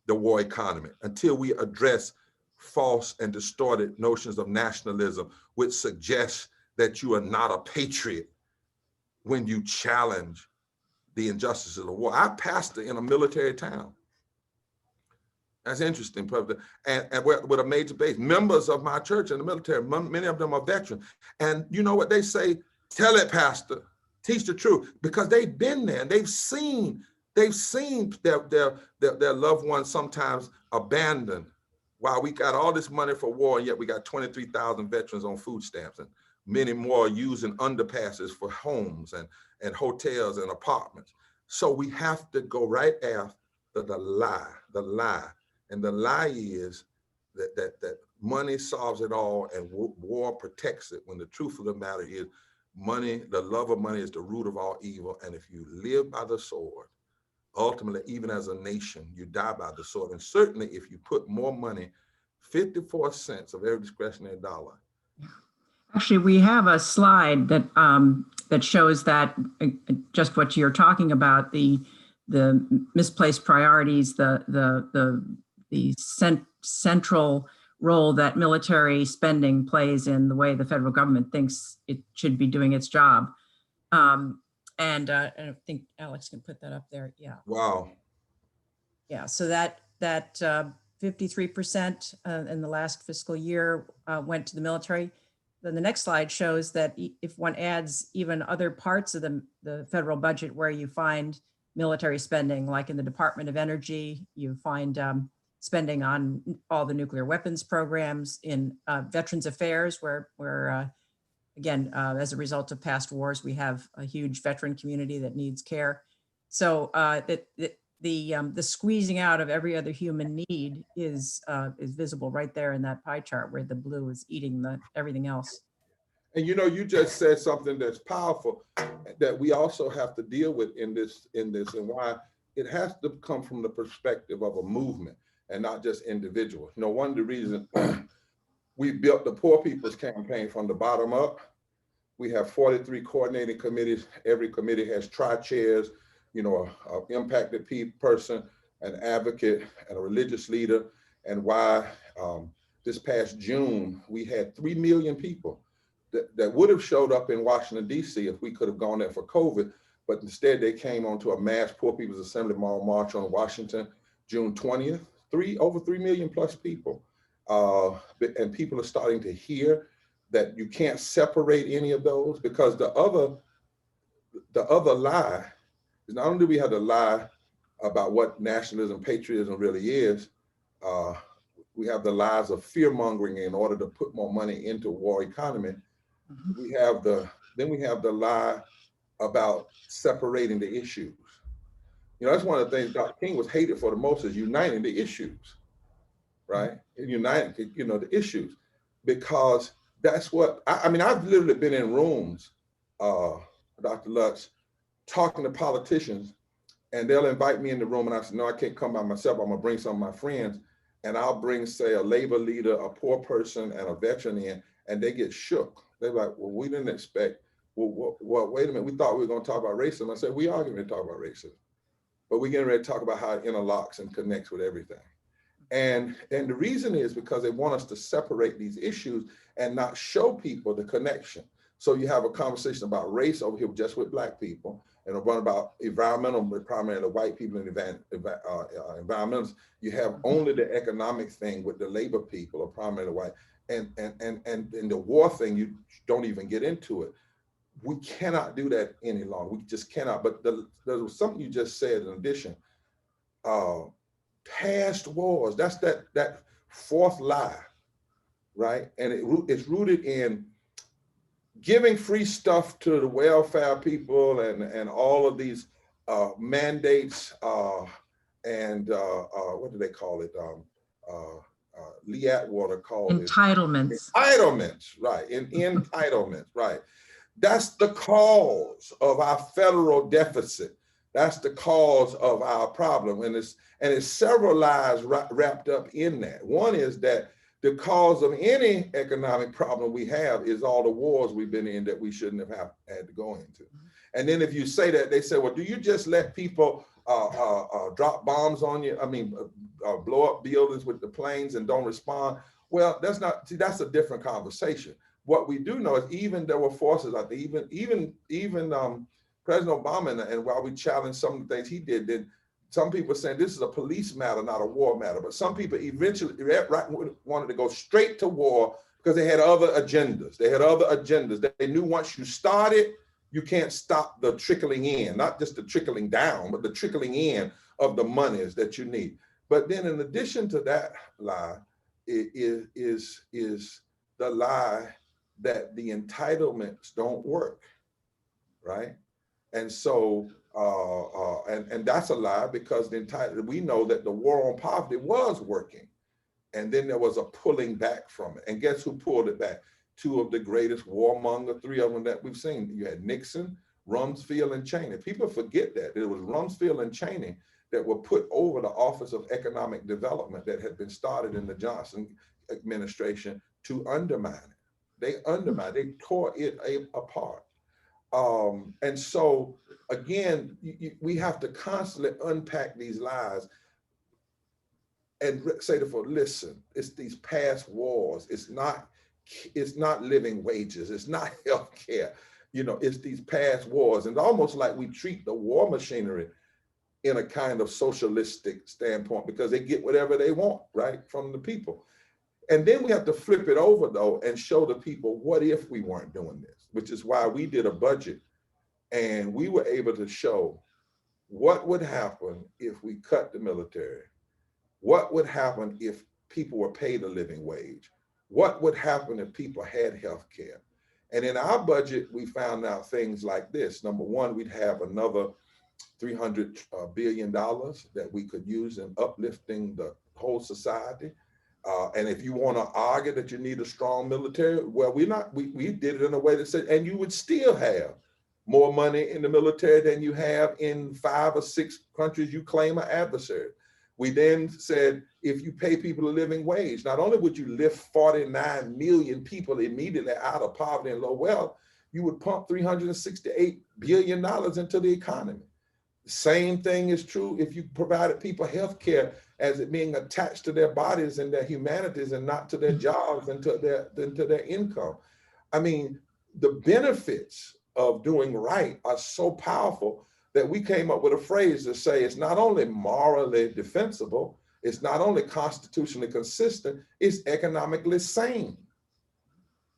the war economy, until we address false and distorted notions of nationalism, which suggests that you are not a patriot when you challenge the injustices of war. I pastor in a military town. That's interesting, and with a major base. Members of my church in the military, many of them are veterans. And you know what they say? Tell it, pastor. Teach the truth, because they've been there and they've seen their loved ones sometimes abandoned. While we got all this money for war, and yet we got 23,000 veterans on food stamps, and many more using underpasses for homes and hotels and apartments. So we have to go right after the lie. And the lie is that money solves it all and war protects it, when the truth of the matter is money, the love of money is the root of all evil. And if you live by the sword, ultimately, even as a nation, you die by the sword. And certainly if you put more money, 54 cents of every discretionary dollar. Actually, we have a slide that that shows that just what you're talking about, the misplaced priorities, the central role that military spending plays in the way the federal government thinks it should be doing its job. And I think Alex can put that up there. Yeah. Wow. Yeah. So that 53% in the last fiscal year went to the military. Then the next slide shows that if one adds even other parts of the federal budget where you find military spending, like in the Department of Energy, you find spending on all the nuclear weapons programs, in Veterans Affairs, where again, as a result of past wars, we have a huge veteran community that needs care. So the squeezing out of every other human need is visible right there in that pie chart, where the blue is eating everything else. And you know, you just said something that's powerful that we also have to deal with in this, and why it has to come from the perspective of a movement and not just individuals. You know, one of the reasons we built the Poor People's Campaign from the bottom up. We have 43 coordinating committees. Every committee has tri-chairs, you know, an impacted person, an advocate, and a religious leader. And why this past June, we had 3 million people that would have showed up in Washington, D.C. if we could have gone there for COVID, but instead they came onto a mass Poor People's Assembly march on Washington, June 20th, over 3 million plus people. And people are starting to hear that you can't separate any of those, because the other lie is not only do we have to lie about what nationalism, patriotism really is, we have the lies of fear mongering in order to put more money into war economy. We have then we have the lie about separating the issues. You know, that's one of the things Dr. King was hated for the most, is uniting the issues, right? Uniting, you know, the issues, because that's what, I mean, I've literally been in rooms, Dr. Lutz, talking to politicians, and they'll invite me in the room, and I said, no, I can't come by myself. I'm gonna bring some of my friends, and I'll bring, say, a labor leader, a poor person, and a veteran in, and they get shook. They're like, well, we didn't expect, well, wait a minute, we thought we were gonna talk about racism. I said, we are gonna talk about racism, but we're getting ready to talk about how it interlocks and connects with everything. And the reason is because they want us to separate these issues and not show people the connection. So you have a conversation about race over here just with Black people, and one about environmental, but primarily white people and environmentalists. You have only the economic thing with the labor people, or primarily white, and the war thing, you don't even get into it. We cannot do that any longer. We just cannot. But there was something you just said in addition. Past wars, that's that fourth lie, right? And it's rooted in giving free stuff to the welfare people and all of these mandates and what do they call it? Lee Atwater called entitlements. Entitlements, right? Entitlements, right? That's the cause of our federal deficit. That's the cause of our problem, and it's several lies wrapped up in that. One is that the cause of any economic problem we have is all the wars we've been in that we shouldn't have had to go into. And then if you say that, they say, well, do you just let people drop bombs on you? I mean, blow up buildings with the planes and don't respond? Well, that's not, see, that's a different conversation. What we do know is even there were forces out there, even President Obama, and while we challenge some of the things he did, then some people saying this is a police matter, not a war matter. But some people eventually wanted to go straight to war because they had other agendas. They had other agendas. They knew once you started, you can't stop the trickling in, not just the trickling down, but the trickling in of the monies that you need. But then in addition to that lie, is the lie that the entitlements don't work, right? And so, and that's a lie because we know that the war on poverty was working. And then there was a pulling back from it. And guess who pulled it back? Two of the greatest warmongers, three of them that we've seen. You had Nixon, Rumsfeld, and Cheney. People forget that. It was Rumsfeld and Cheney that were put over the Office of Economic Development that had been started in the Johnson administration to undermine it. They undermined, they tore it apart. And so, again, we have to constantly unpack these lies and say to folks, listen, it's these past wars. It's not living wages. It's not healthcare. You know, it's these past wars. And it's almost like we treat the war machinery in a kind of socialistic standpoint because they get whatever they want, right, from the people. And then we have to flip it over, though, and show the people, what if we weren't doing this? Which is why we did a budget and we were able to show what would happen if we cut the military. What would happen if people were paid a living wage? What would happen if people had health care? And in our budget, we found out things like this. Number one, we'd have another $300 billion that we could use in uplifting the whole society. And if you want to argue that you need a strong military, well, we did it in a way that said, and you would still have more money in the military than you have in 5 or 6 countries you claim are adversaries. We then said, if you pay people a living wage, not only would you lift 49 million people immediately out of poverty and low wealth, you would pump $368 billion into the economy. The same thing is true if you provided people health care as it being attached to their bodies and their humanities and not to their jobs and to their income. I mean, the benefits of doing right are so powerful that we came up with a phrase to say it's not only morally defensible, it's not only constitutionally consistent, it's economically sane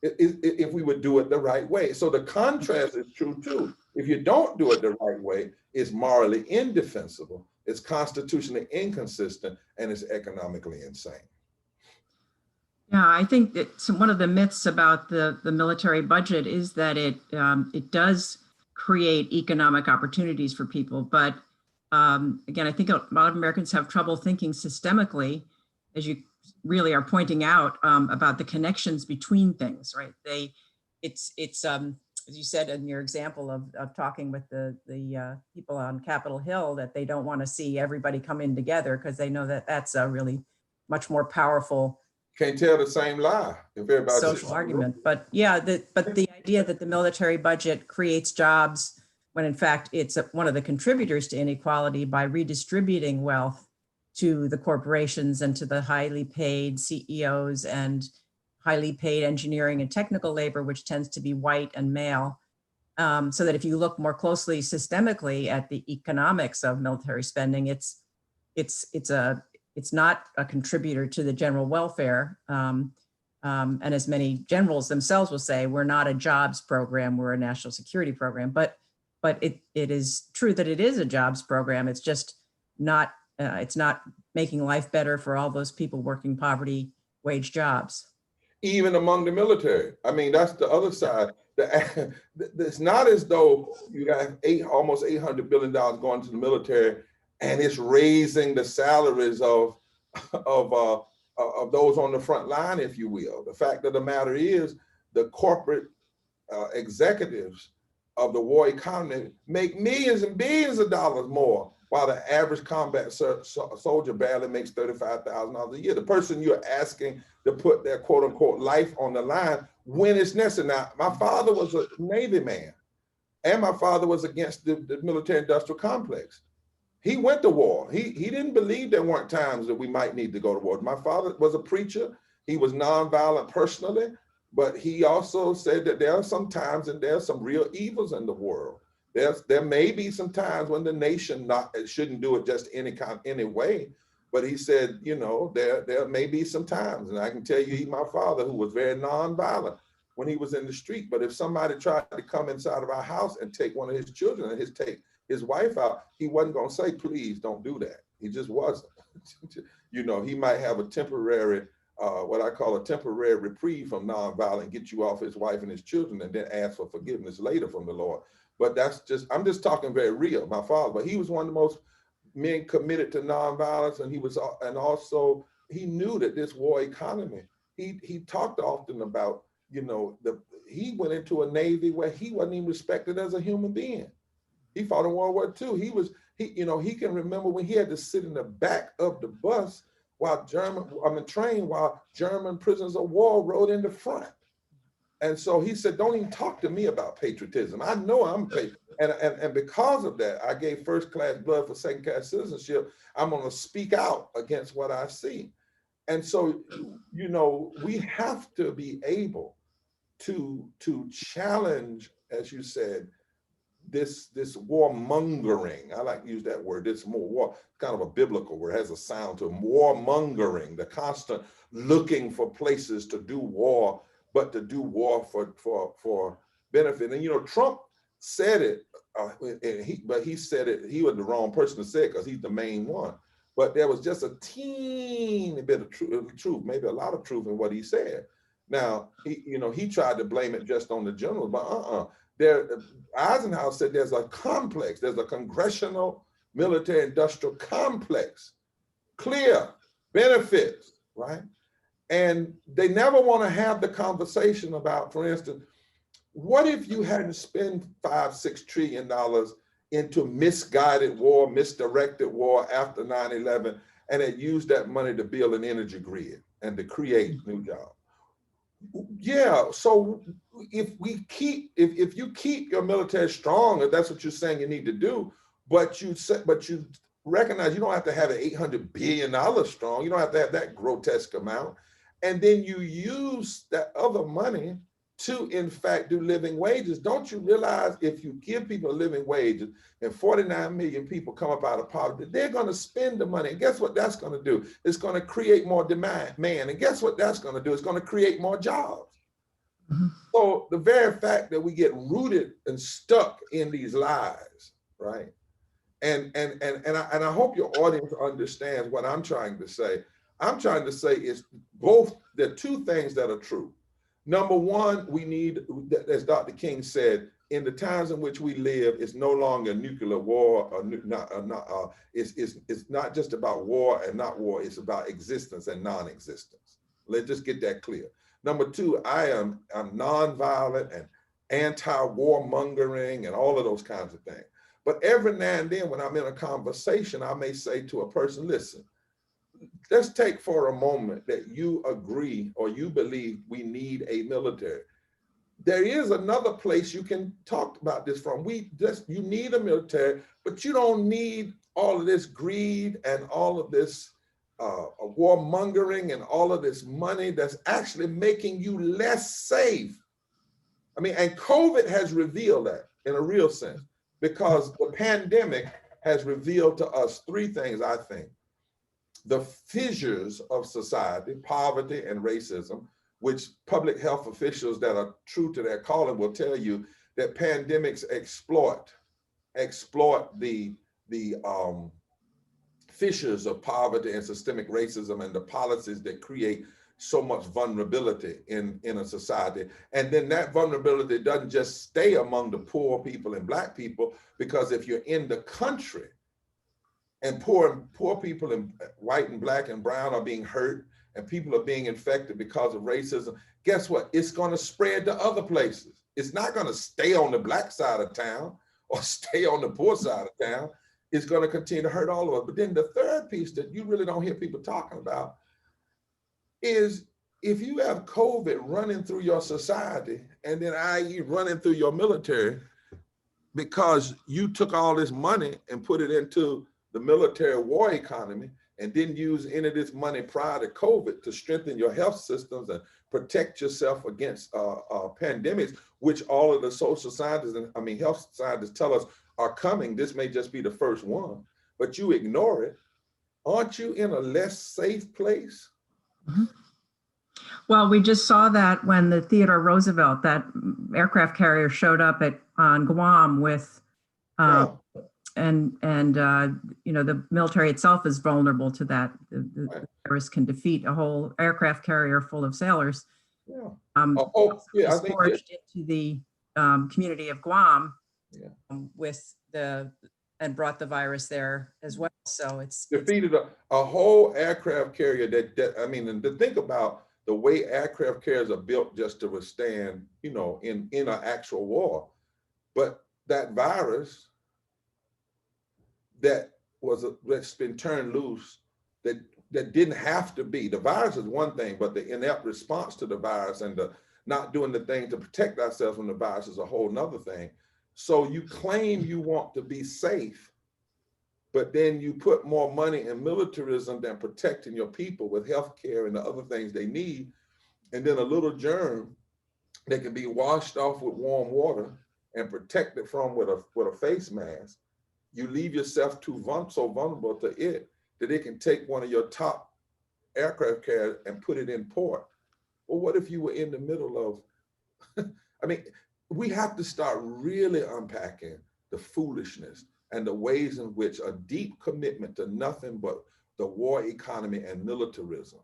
if we would do it the right way. So the contrast is true too. If you don't do it the right way, it's morally indefensible, it's constitutionally inconsistent, and it's economically insane. Yeah, I think that one of the myths about the military budget is that it does create economic opportunities for people. But again, I think a lot of Americans have trouble thinking systemically, as you really are pointing out, about the connections between things, right? It's as you said in your example of talking with the people on Capitol Hill, that they don't want to see everybody come in together because they know that that's a really much more powerful. Can't tell the same lie if everybody Social argument. But yeah, but the idea that the military budget creates jobs when in fact it's one of the contributors to inequality by redistributing wealth to the corporations and to the highly paid CEOs and highly paid engineering and technical labor, which tends to be white and male. So that if you look more closely systemically at the economics of military spending, it's not a contributor to the general welfare. And as many generals themselves will say, we're not a jobs program, we're a national security program. But it is true that it is a jobs program. It's just not, it's not making life better for all those people working poverty wage jobs. Even among the military. I mean, that's the other side. It's not as though you got almost $800 billion going to the military and it's raising the salaries of those on the front line, if you will. The fact of the matter is the corporate executives of the war economy make millions and billions of dollars more, while the average combat soldier barely makes $35,000 a year. The person you're asking to put their quote unquote life on the line when it's necessary. Now, my father was a Navy man, and my father was against the military industrial complex. He went to war. He didn't believe there weren't times that we might need to go to war. My father was a preacher. He was nonviolent personally, but he also said that there are some times and there are some real evils in the world There may be some times when the nation shouldn't do it just any way, but he said, you know, there may be some times, and I can tell you, my father, who was very nonviolent when he was in the street, but if somebody tried to come inside of our house and take one of his children and take his wife out, he wasn't going to say, please don't do that. He just wasn't. You know, he might have a temporary, what I call a temporary reprieve from nonviolent, get you off his wife and his children, and then ask for forgiveness later from the Lord. But that's just, I'm just talking very real, my father, but he was one of the most men committed to nonviolence, and he was, and also he knew that this war economy, he talked often about, you know, he went into a Navy where he wasn't even respected as a human being. He fought in World War II. He can remember when he had to sit in the back of the bus while train while German prisoners of war rode in the front. And so he said, don't even talk to me about patriotism. I know I'm patriot. And because of that, I gave first-class blood for second-class citizenship. I'm going to speak out against what I see. And so, you know, we have to be able to challenge, as you said, this warmongering. I like to use that word. This more war, kind of a biblical word, has a sound to warmongering, the constant looking for places to do war, but to do war for benefit. And you know, Trump said it, but he said it. He was the wrong person to say it because he's the main one. But there was just a teeny bit of truth, maybe a lot of truth in what he said. Now, he tried to blame it just on the generals, but Eisenhower said there's a complex, there's a congressional military industrial complex, clear benefits, right? And they never want to have the conversation about, for instance, what if you hadn't spent $5-6 trillion into misguided war, misdirected war after 9/11, and had used that money to build an energy grid and to create new jobs? Yeah, so if you keep your military strong, if that's what you're saying you need to do, but you recognize you don't have to have it $800 billion strong. You don't have to have that grotesque amount. And then you use that other money to, in fact, do living wages. Don't you realize if you give people a living wage and 49 million people come up out of poverty, they're going to spend the money. And guess what that's going to do? It's going to create more demand. And guess what that's going to do? It's going to create more jobs. Mm-hmm. So the very fact that we get rooted and stuck in these lies, right? And I hope your audience understands what I'm trying to say. I'm trying to say is both, there are two things that are true. Number one, we need, as Dr. King said, in the times in which we live, it's no longer a nuclear war. It's not just about war and not war. It's about existence and non-existence. Let's just get that clear. Number two, I'm nonviolent and anti-warmongering and all of those kinds of things. But every now and then when I'm in a conversation, I may say to a person, listen, let's take for a moment that you agree or you believe we need a military. There is another place you can talk about this from. You need a military, but you don't need all of this greed and all of this warmongering and all of this money that's actually making you less safe. I mean, and COVID has revealed that in a real sense, because the pandemic has revealed to us three things, I think. The fissures of society, poverty and racism, which public health officials that are true to their calling will tell you that pandemics exploit the fissures of poverty and systemic racism and the policies that create so much vulnerability in a society. And then that vulnerability doesn't just stay among the poor people and Black people, because if you're in the country, and poor people and white and Black and brown are being hurt and people are being infected because of racism, guess what? It's going to spread to other places. It's not going to stay on the Black side of town or stay on the poor side of town. It's going to continue to hurt all of us. But then the third piece that you really don't hear people talking about is if you have COVID running through your society and then i.e. running through your military because you took all this money and put it into the military war economy and didn't use any of this money prior to COVID to strengthen your health systems and protect yourself against pandemics, which all of the social scientists and health scientists tell us are coming. This may just be the first one, but you ignore it. Aren't you in a less safe place? Mm-hmm. Well, we just saw that when the Theodore Roosevelt, that aircraft carrier, showed up on Guam with, and the military itself is vulnerable to that. The virus can defeat a whole aircraft carrier full of sailors. Yeah. I think forged into the community of Guam and brought the virus there as well. So it's defeated a whole aircraft carrier and to think about the way aircraft carriers are built just to withstand, in an actual war. But that virus that's been turned loose, that didn't have to be. The virus is one thing, but the inept response to the virus and the not doing the thing to protect ourselves from the virus is a whole nother thing. So you claim you want to be safe, but then you put more money in militarism than protecting your people with healthcare and the other things they need. And then a little germ that can be washed off with warm water and protected from with a face mask. You leave yourself so vulnerable to it that it can take one of your top aircraft carriers and put it in port. Well, what if you were in the middle of, we have to start really unpacking the foolishness and the ways in which a deep commitment to nothing but the war economy and militarism,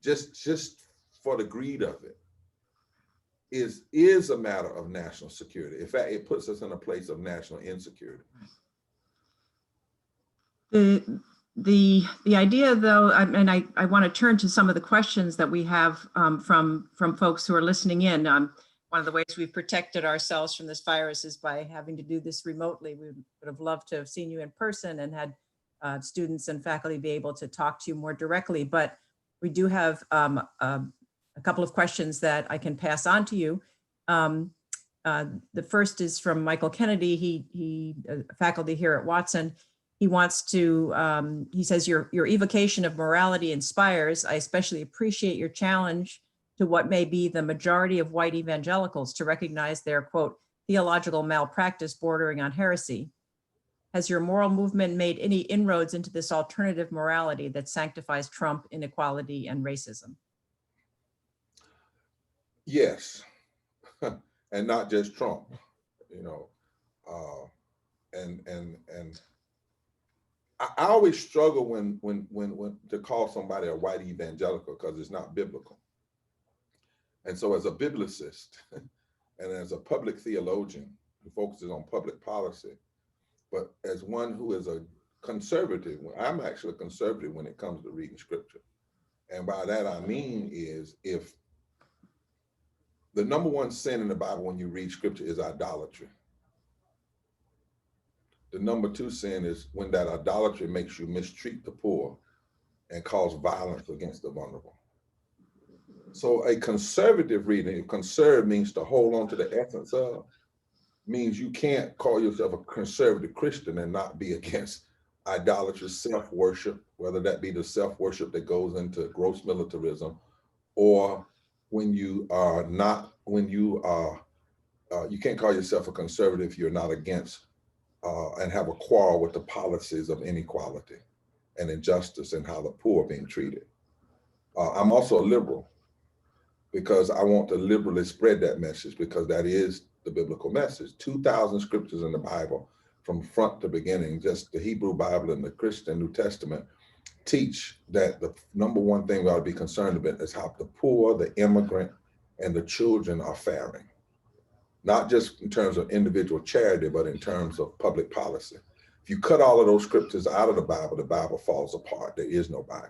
just for the greed of it, is a matter of national security. In fact, it puts us in a place of national insecurity. The idea, though, I want to turn to some of the questions that we have from folks who are listening in. One of the ways we've protected ourselves from this virus is by having to do this remotely. We would have loved to have seen you in person and had students and faculty be able to talk to you more directly. But we do have a couple of questions that I can pass on to you. The first is from Michael Kennedy. He faculty here at Watson. He wants to, he says, your evocation of morality inspires. I especially appreciate your challenge to what may be the majority of white evangelicals to recognize their, quote, theological malpractice bordering on heresy. Has your moral movement made any inroads into this alternative morality that sanctifies Trump, inequality, and racism? Yes, and not just Trump, and I always struggle when to call somebody a white evangelical because it's not biblical. And so as a biblicist and as a public theologian who focuses on public policy, but as one who is a conservative, I'm actually a conservative when it comes to reading scripture. And by that I mean is if the number one sin in the Bible when you read scripture is idolatry. The number two sin is when that idolatry makes you mistreat the poor and cause violence against the vulnerable. So a conservative reading, conserve means to hold on to the essence of, means you can't call yourself a conservative Christian and not be against idolatrous self-worship, whether that be the self-worship that goes into gross militarism, or when you are not, you can't call yourself a conservative if you're not against and have a quarrel with the policies of inequality and injustice and how the poor are being treated. I'm also a liberal because I want to liberally spread that message because that is the biblical message. 2,000 scriptures in the Bible from front to beginning, just the Hebrew Bible and the Christian New Testament teach that the number one thing we ought to be concerned about is how the poor, the immigrant, and the children are faring. Not just in terms of individual charity, but in terms of public policy. If you cut all of those scriptures out of the Bible falls apart. There is no Bible.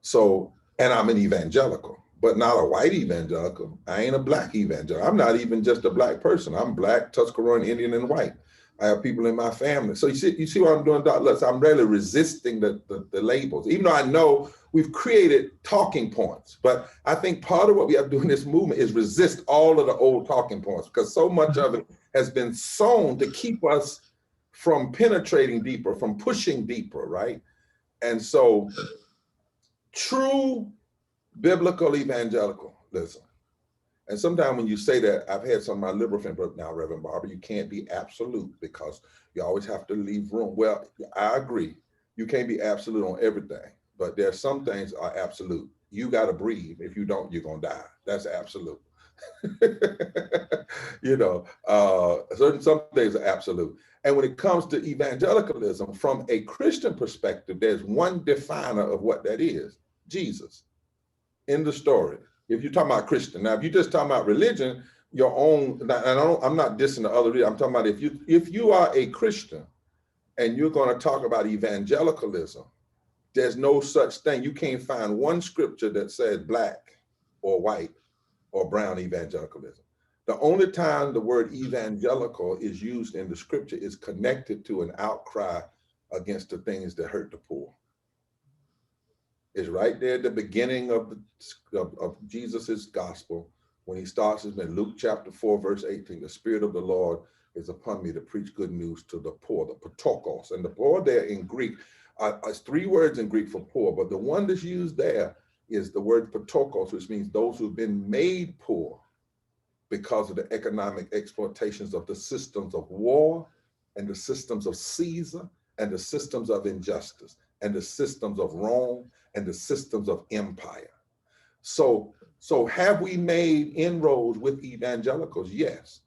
So, and I'm an evangelical, but not a white evangelical. I ain't a black evangelical. I'm not even just a black person. I'm black, Tuscarora, Indian, and white. I have people in my family. So you see what I'm doing, Dr. Lutz? I'm really resisting the labels, even though I know we've created talking points. But I think part of what we have to do in this movement is resist all of the old talking points because so much of it has been sown to keep us from penetrating deeper, from pushing deeper, right? And so true biblical evangelicalism, and sometimes when you say that, I've had some of my liberal friends, but now, Reverend Barber, you can't be absolute because you always have to leave room. Well, I agree. You can't be absolute on everything, but there are some things are absolute. You got to breathe. If you don't, you're going to die. That's absolute. You know, some things are absolute. And when it comes to evangelicalism, from a Christian perspective, there's one definer of what that is: Jesus. In the story. If you're talking about Christian, now if you're just talking about religion, your own, and I'm not dissing the other religion, I'm talking about if you are a Christian and you're going to talk about evangelicalism, there's no such thing. You can't find one scripture that says black or white or brown evangelicalism. The only time the word evangelical is used in the scripture is connected to an outcry against the things that hurt the poor. It's right there at the beginning of Jesus's gospel, when he starts his in Luke chapter 4, verse 18, the Spirit of the Lord is upon me to preach good news to the poor, the patokos. And the poor there in Greek, it's 3 words in Greek for poor, but the one that's used there is the word patokos, which means those who've been made poor because of the economic exploitations of the systems of war and the systems of Caesar and the systems of injustice and the systems of Rome and the systems of empire. So have we made inroads with evangelicals? Yes.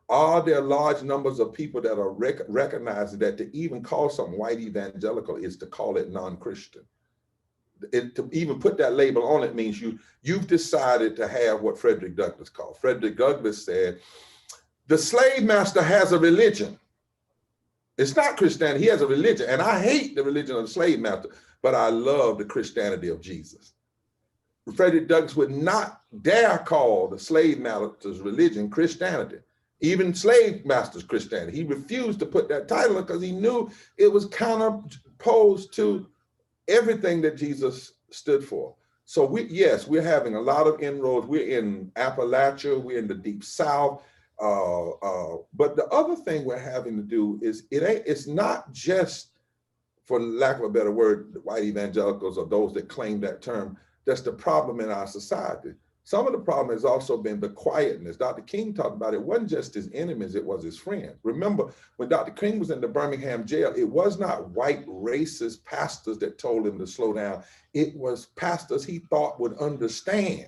Are there large numbers of people that are recognizing that to even call something white evangelical is to call it non-Christian? To even put that label on it means you've decided to have what Frederick Douglass called. Frederick Douglass said, the slave master has a religion. It's not Christianity, he has a religion. And I hate the religion of the slave master, but I love the Christianity of Jesus. Frederick Douglass would not dare call the slave master's religion Christianity, even slave master's Christianity. He refused to put that title because he knew it was counterposed to everything that Jesus stood for. So we're having a lot of inroads. We're in Appalachia, we're in the Deep South. But the other thing we're having to do is it's not just, for lack of a better word, the white evangelicals or those that claim that term. That's the problem in our society. Some of the problem has also been the quietness. Dr. King talked about it wasn't just his enemies, it was his friends. Remember, when Dr. King was in the Birmingham jail, it was not white racist pastors that told him to slow down. It was pastors he thought would understand.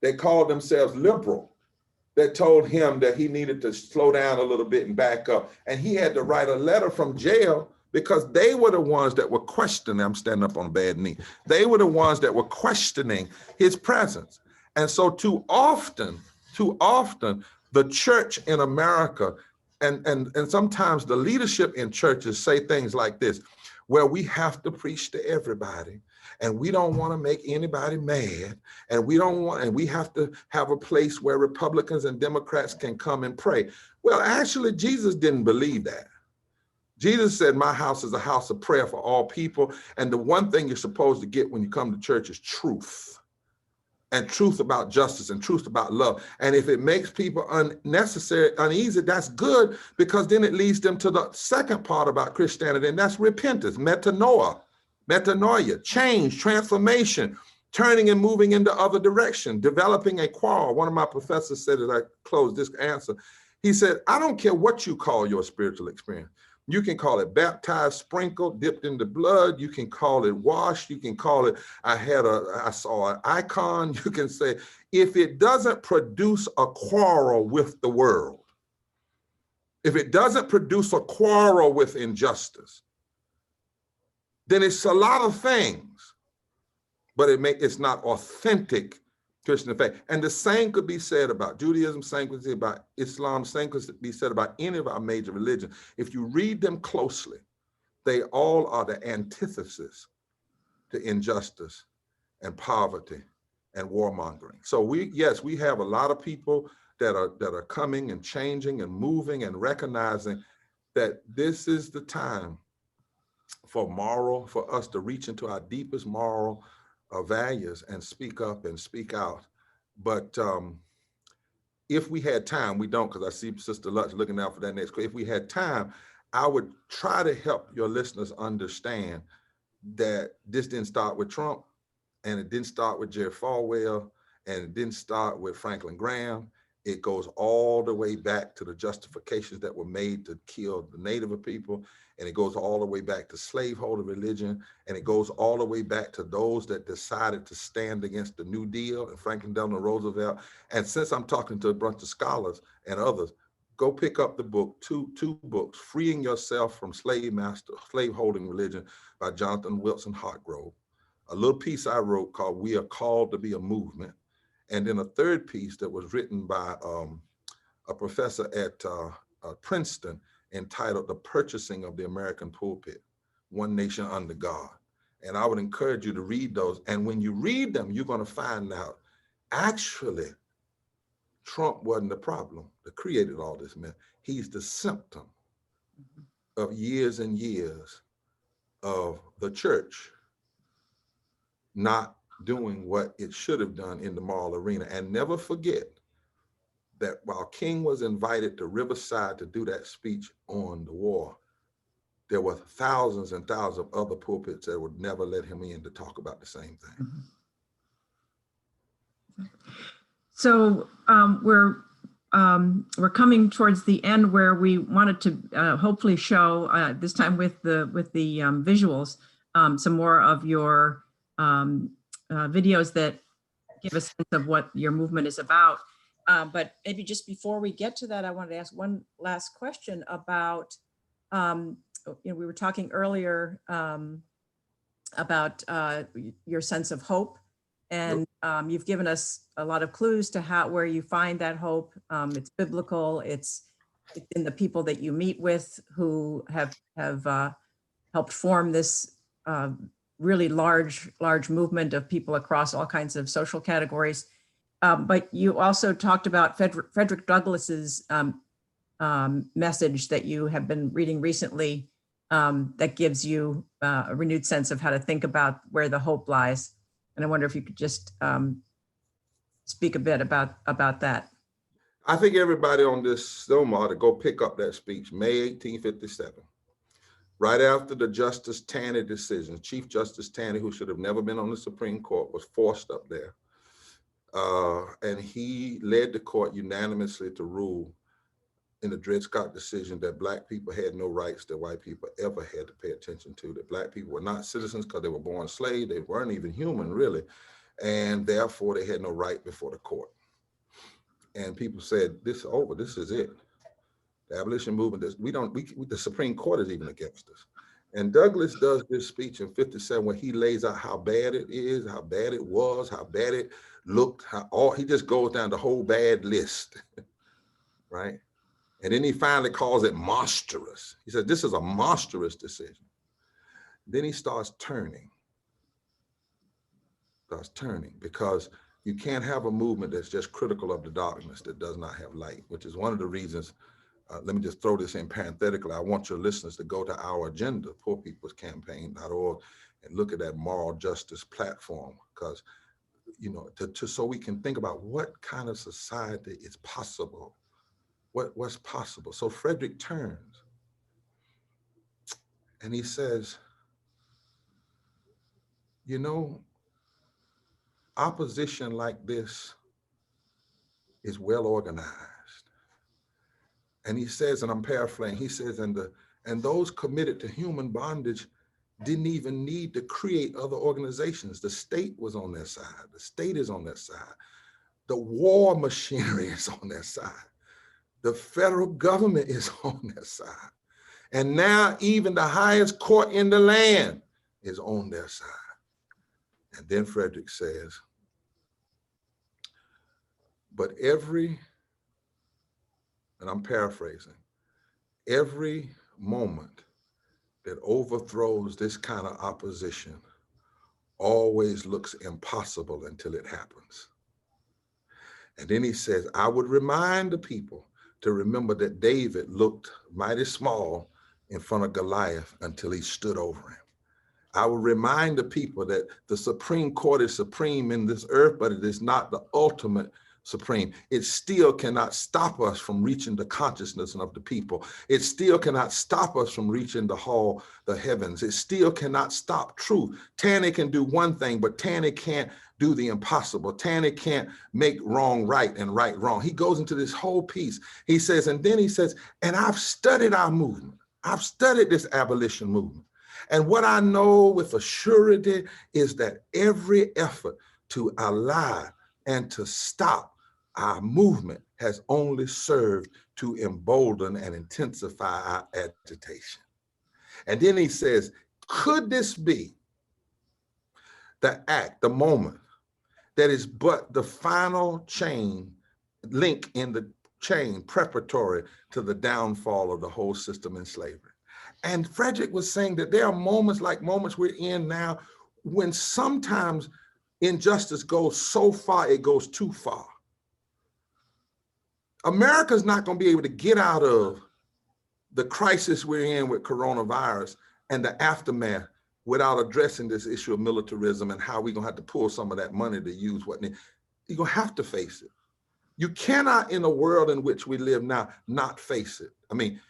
They called themselves liberal, that told him that he needed to slow down a little bit and back up. And he had to write a letter from jail because they were the ones that were questioning. I'm standing up on a bad knee. They were the ones that were questioning his presence. And so too often, the church in America and sometimes the leadership in churches say things like this, where we have to preach to everybody and we don't want to make anybody mad and we have to have a place where Republicans and Democrats can come and pray. Well, actually, Jesus didn't believe that. Jesus said, my house is a house of prayer for all people. And the one thing you're supposed to get when you come to church is truth. And truth about justice and truth about love. And if it makes people uneasy, that's good, because then it leads them to the second part about Christianity, and that's repentance, metanoia, change, transformation, turning and moving in the other direction, developing a quarrel. One of my professors said, as I close this answer, he said, I don't care what you call your spiritual experience. You can call it baptized, sprinkled, dipped in the blood. You can call it washed. You can call it, I saw an icon. You can say, if it doesn't produce a quarrel with the world, if it doesn't produce a quarrel with injustice, then it's a lot of things, but it's not authentic Christian faith. And the same could be said about Judaism, same could be said about Islam, same could be said about any of our major religions. If you read them closely, they all are the antithesis to injustice and poverty and warmongering. So we have a lot of people that are coming and changing and moving and recognizing that this is the time for us to reach into our deepest moral values and speak up and speak out. But if we had time, we don't, because I see Sister Lutz looking out for that next question. If we had time, I would try to help your listeners understand that this didn't start with Trump, and it didn't start with Jerry Falwell, and it didn't start with Franklin Graham. It goes all the way back to the justifications that were made to kill the Native people, and it goes all the way back to slaveholder religion, and it goes all the way back to those that decided to stand against the New Deal and Franklin Delano Roosevelt. And since I'm talking to a bunch of scholars and others, go pick up the book, two books, Freeing Yourself from Slaveholding Religion by Jonathan Wilson Hartgrove, a little piece I wrote called We Are Called to Be a Movement, and then a third piece that was written by a professor at Princeton entitled The Purchasing of the American Pulpit, One Nation Under God. And I would encourage you to read those. And when you read them, you're going to find out, actually, Trump wasn't the problem that created all this mess. He's the symptom of years and years of the church not doing what it should have done in the moral arena. And never forget that while King was invited to Riverside to do that speech on the war, there were thousands and thousands of other pulpits that would never let him in to talk about the same thing. So we're coming towards the end where we wanted to hopefully show this time with the visuals some more of your videos that give a sense of what your movement is about. But maybe just before we get to that, I wanted to ask one last question about, we were talking earlier about your sense of hope, and you've given us a lot of clues to where you find that hope. It's biblical. It's in the people that you meet with who have helped form this really large movement of people across all kinds of social categories. But you also talked about Frederick Douglass's message that you have been reading recently that gives you a renewed sense of how to think about where the hope lies. And I wonder if you could just speak a bit about that. I think everybody on this Zoom ought to go pick up that speech, May 1857. Right after the Justice Taney decision, Chief Justice Taney, who should have never been on the Supreme Court, was forced up there. And he led the court unanimously to rule in the Dred Scott decision that Black people had no rights that white people ever had to pay attention to, that Black people were not citizens because they were born slaves, they weren't even human really, and therefore they had no right before the court. And people said, this is over, this is it. The abolition movement, the Supreme Court is even against us. And Douglass does this speech in 57 where he lays out how bad it is, how bad it was, how bad it looked, he just goes down the whole bad list, right? And then he finally calls it monstrous. He said, this is a monstrous decision. Then he starts turning because you can't have a movement that's just critical of the darkness that does not have light, which is one of the reasons. Let me just throw this in parenthetically. I want your listeners to go to our agenda, poorpeoplescampaign.org, and look at that moral justice platform, because, so we can think about what kind of society is possible, what's possible. So Frederick turns and he says, opposition like this is well organized. And he says, and I'm paraphrasing, he says, and those committed to human bondage didn't even need to create other organizations. The state was on their side. The state is on their side. The war machinery is on their side. The federal government is on their side. And now even the highest court in the land is on their side. And then Frederick says, but and I'm paraphrasing, every moment that overthrows this kind of opposition always looks impossible until it happens. And then he says, I would remind the people to remember that David looked mighty small in front of Goliath until he stood over him. I will remind the people that the Supreme Court is supreme in this earth, but it is not the ultimate supreme. It still cannot stop us from reaching the consciousness of the people. It still cannot stop us from reaching the heavens. It still cannot stop truth. Tanny can do one thing, but Tanny can't do the impossible. Tanny can't make wrong right and right wrong. He goes into this whole piece. He says, and then he says, and I've studied our movement. I've studied this abolition movement. And what I know with a surety is that every effort to ally and to stop our movement has only served to embolden and intensify our agitation. And then he says, could this be the act, the moment, that is but the final chain, link in the chain preparatory to the downfall of the whole system in slavery? And Frederick was saying that there are moments like moments we're in now when sometimes injustice goes so far, it goes too far. America's not going to be able to get out of the crisis we're in with coronavirus and the aftermath without addressing this issue of militarism and how we're going to have to pull some of that money to use what you're going to have to face it. You cannot, in a world in which we live now, not face it. I mean,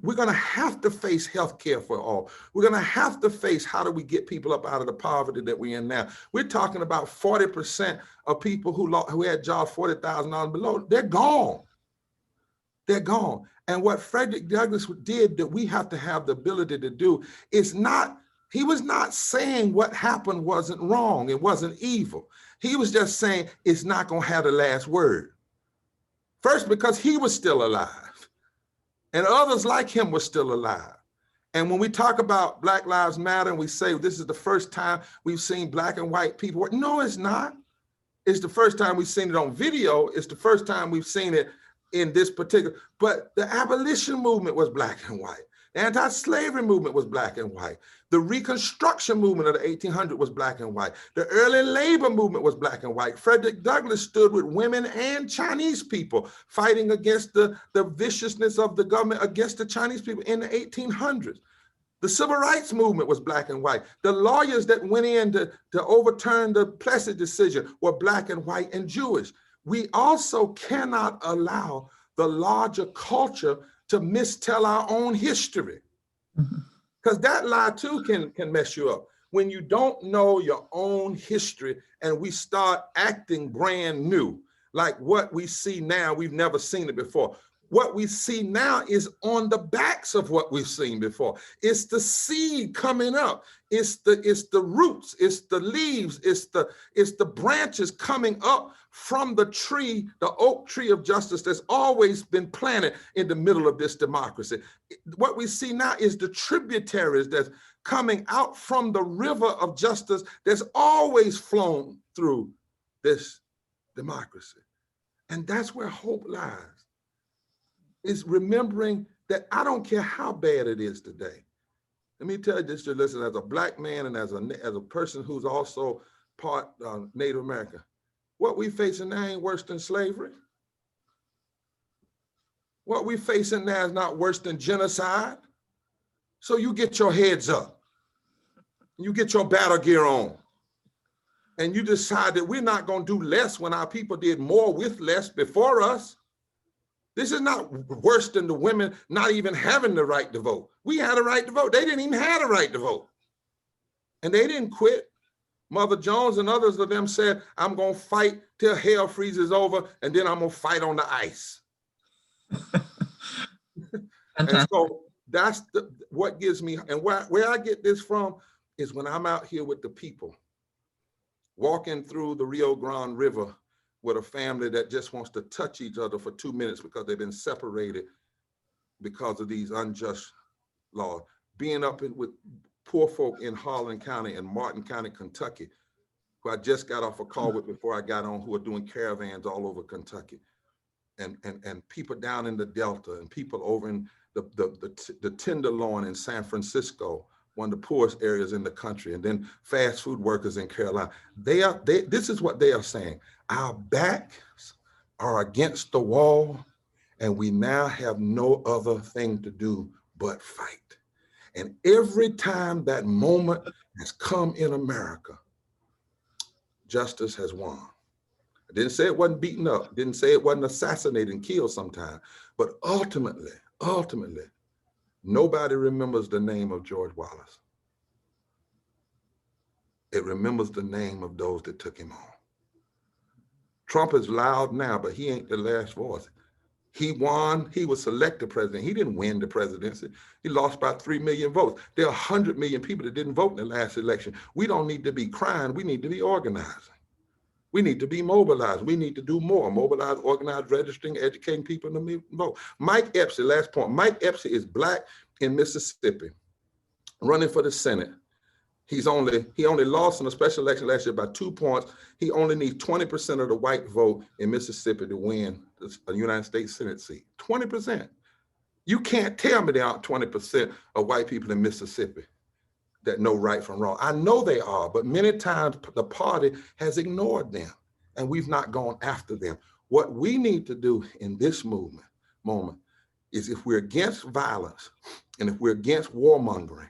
we're going to have to face healthcare for all. We're going to have to face how do we get people up out of the poverty that we're in now. We're talking about 40% of people who had jobs $40,000 below. They're gone. They're gone. And what Frederick Douglass did that we have to have the ability to do is not, he was not saying what happened wasn't wrong, it wasn't evil. He was just saying it's not going to have the last word. First, because he was still alive and others like him were still alive. And when we talk about Black Lives Matter and we say this is the first time we've seen black and white people work, no, it's not. It's the first time we've seen it on video. It's the first time we've seen it in this particular, but the abolition movement was black and white. The anti-slavery movement was black and white. The Reconstruction movement of the 1800s was black and white. The early labor movement was black and white. Frederick Douglass stood with women and Chinese people fighting against the viciousness of the government against the Chinese people in the 1800s. The civil rights movement was black and white. The lawyers that went in to overturn the Plessy decision were black and white and Jewish. We also cannot allow the larger culture to mistell our own history. Because that lie too can mess you up. When you don't know your own history and we start acting brand new, like what we see now, we've never seen it before. What we see now is on the backs of what we've seen before. It's the seed coming up. It's the roots, it's the leaves, it's the branches coming up from the tree, the oak tree of justice that's always been planted in the middle of this democracy. What we see now is the tributaries that's coming out from the river of justice that's always flown through this democracy. And that's where hope lies, is remembering that I don't care how bad it is today. Let me tell you this, listen, as a black man and as a person who's also part Native American, what we facing now ain't worse than slavery. What we facing now is not worse than genocide. So you get your heads up, you get your battle gear on, and you decide that we're not gonna do less when our people did more with less before us. This is not worse than the women not even having the right to vote. We had a right to vote. They didn't even have the right to vote. And they didn't quit. Mother Jones and others of them said, I'm going to fight till hell freezes over, and then I'm going to fight on the ice. And so that's what gives me, and where I get this from is when I'm out here with the people, walking through the Rio Grande River with a family that just wants to touch each other for 2 minutes because they've been separated because of these unjust laws. Being up with poor folk in Harlan County and Martin County, Kentucky, who I just got off a call with before I got on, who are doing caravans all over Kentucky. And people down in the Delta, and people over in the Tenderloin in San Francisco, one of the poorest areas in the country, and then fast food workers in Carolina. This is what they are saying. Our backs are against the wall, and we now have no other thing to do but fight. And every time that moment has come in America, justice has won. I didn't say it wasn't beaten up, didn't say it wasn't assassinated and killed sometime, but ultimately, nobody remembers the name of George Wallace. It remembers the name of those that took him on. Trump is loud now, but he ain't the last voice. He won, he was selected president. He didn't win the presidency. He lost by 3 million votes. There are 100 million people that didn't vote in the last election. We don't need to be crying, we need to be organizing. We need to be mobilized. We need to do more. Mobilize, organize, registering, educating people to vote. Mike Epps, last point. Mike Epps is Black in Mississippi, running for the Senate. He only lost in a special election last year by 2 points. He only needs 20% of the white vote in Mississippi to win a United States Senate seat. 20%. You can't tell me there aren't 20% of white people in Mississippi that know right from wrong. I know they are, but many times the party has ignored them and we've not gone after them. What we need to do in this moment is, if we're against violence and if we're against warmongering,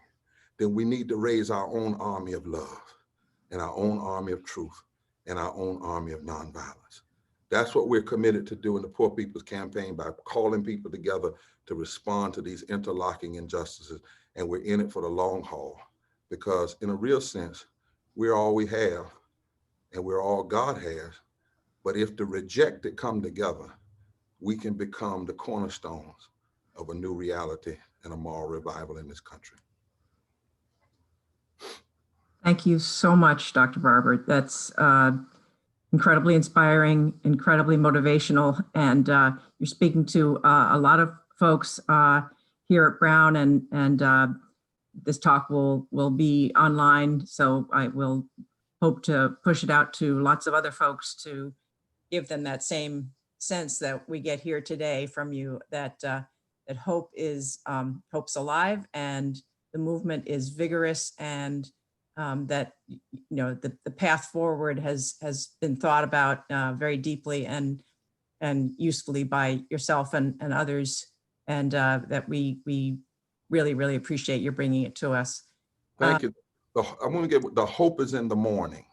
then we need to raise our own army of love and our own army of truth and our own army of nonviolence. That's what we're committed to do in the Poor People's Campaign, by calling people together to respond to these interlocking injustices. And we're in it for the long haul, because in a real sense, we're all we have and we're all God has. But if the rejected come together, we can become the cornerstones of a new reality and a moral revival in this country. Thank you so much, Dr. Barber. That's incredibly inspiring, incredibly motivational, and you're speaking to a lot of folks here at Brown, and this talk will be online, so I will hope to push it out to lots of other folks to give them that same sense that we get here today from you, that that hope is hope's alive and the movement is vigorous, and that the path forward has been thought about very deeply and usefully by yourself and others, and that we really appreciate your bringing it to us. Thank you. I want to get, the hope is in the morning.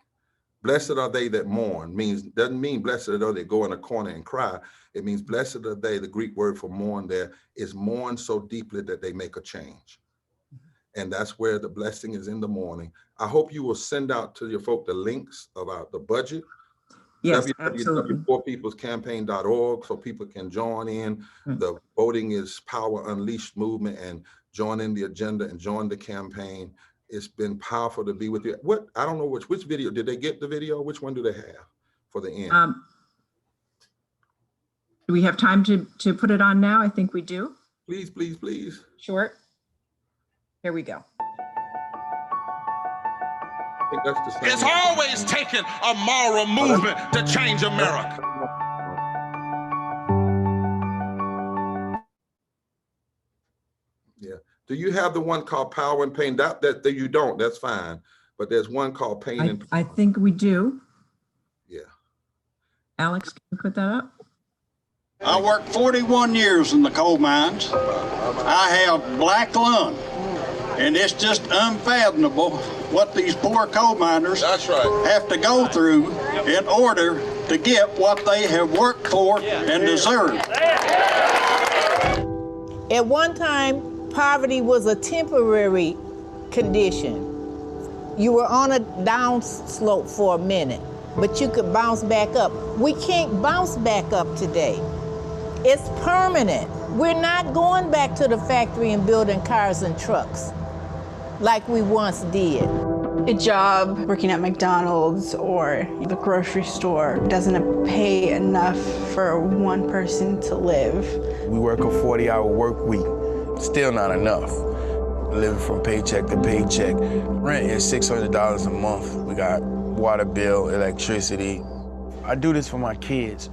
Blessed are they that mourn doesn't mean blessed are they that go in a corner and cry. It means blessed are they, the Greek word for mourn there is mourn so deeply that they make a change. And that's where the blessing is, in the morning. I hope you will send out to your folk the links about the budget. Yes, absolutely. www.poorpeoplescampaign.org, so people can join in. The Voting is Power Unleashed movement and join in the agenda and join the campaign. It's been powerful to be with you. I don't know which video, did they get the video? Which one do they have for the end? Do we have time to put it on now? I think we do. Please, please, please. Sure. Here we go. I think that's the same. It's always taken a moral movement to change America. Yeah. Do you have the one called Power and Pain? That you don't, that's fine. But there's one called Pain and Pain. I think we do. Yeah. Alex, can you put that up? I worked 41 years in the coal mines. I have black lung, and it's just unfathomable what these poor coal miners have to go through in order to get what they have worked for and deserve. At one time, poverty was a temporary condition. You were on a down slope for a minute, but you could bounce back up. We can't bounce back up today. It's permanent. We're not going back to the factory and building cars and trucks like we once did. A job working at McDonald's or the grocery store doesn't pay enough for one person to live. We work a 40-hour work week. Still not enough. Living from paycheck to paycheck. Rent is $600 a month. We got water bill, electricity. I do this for my kids.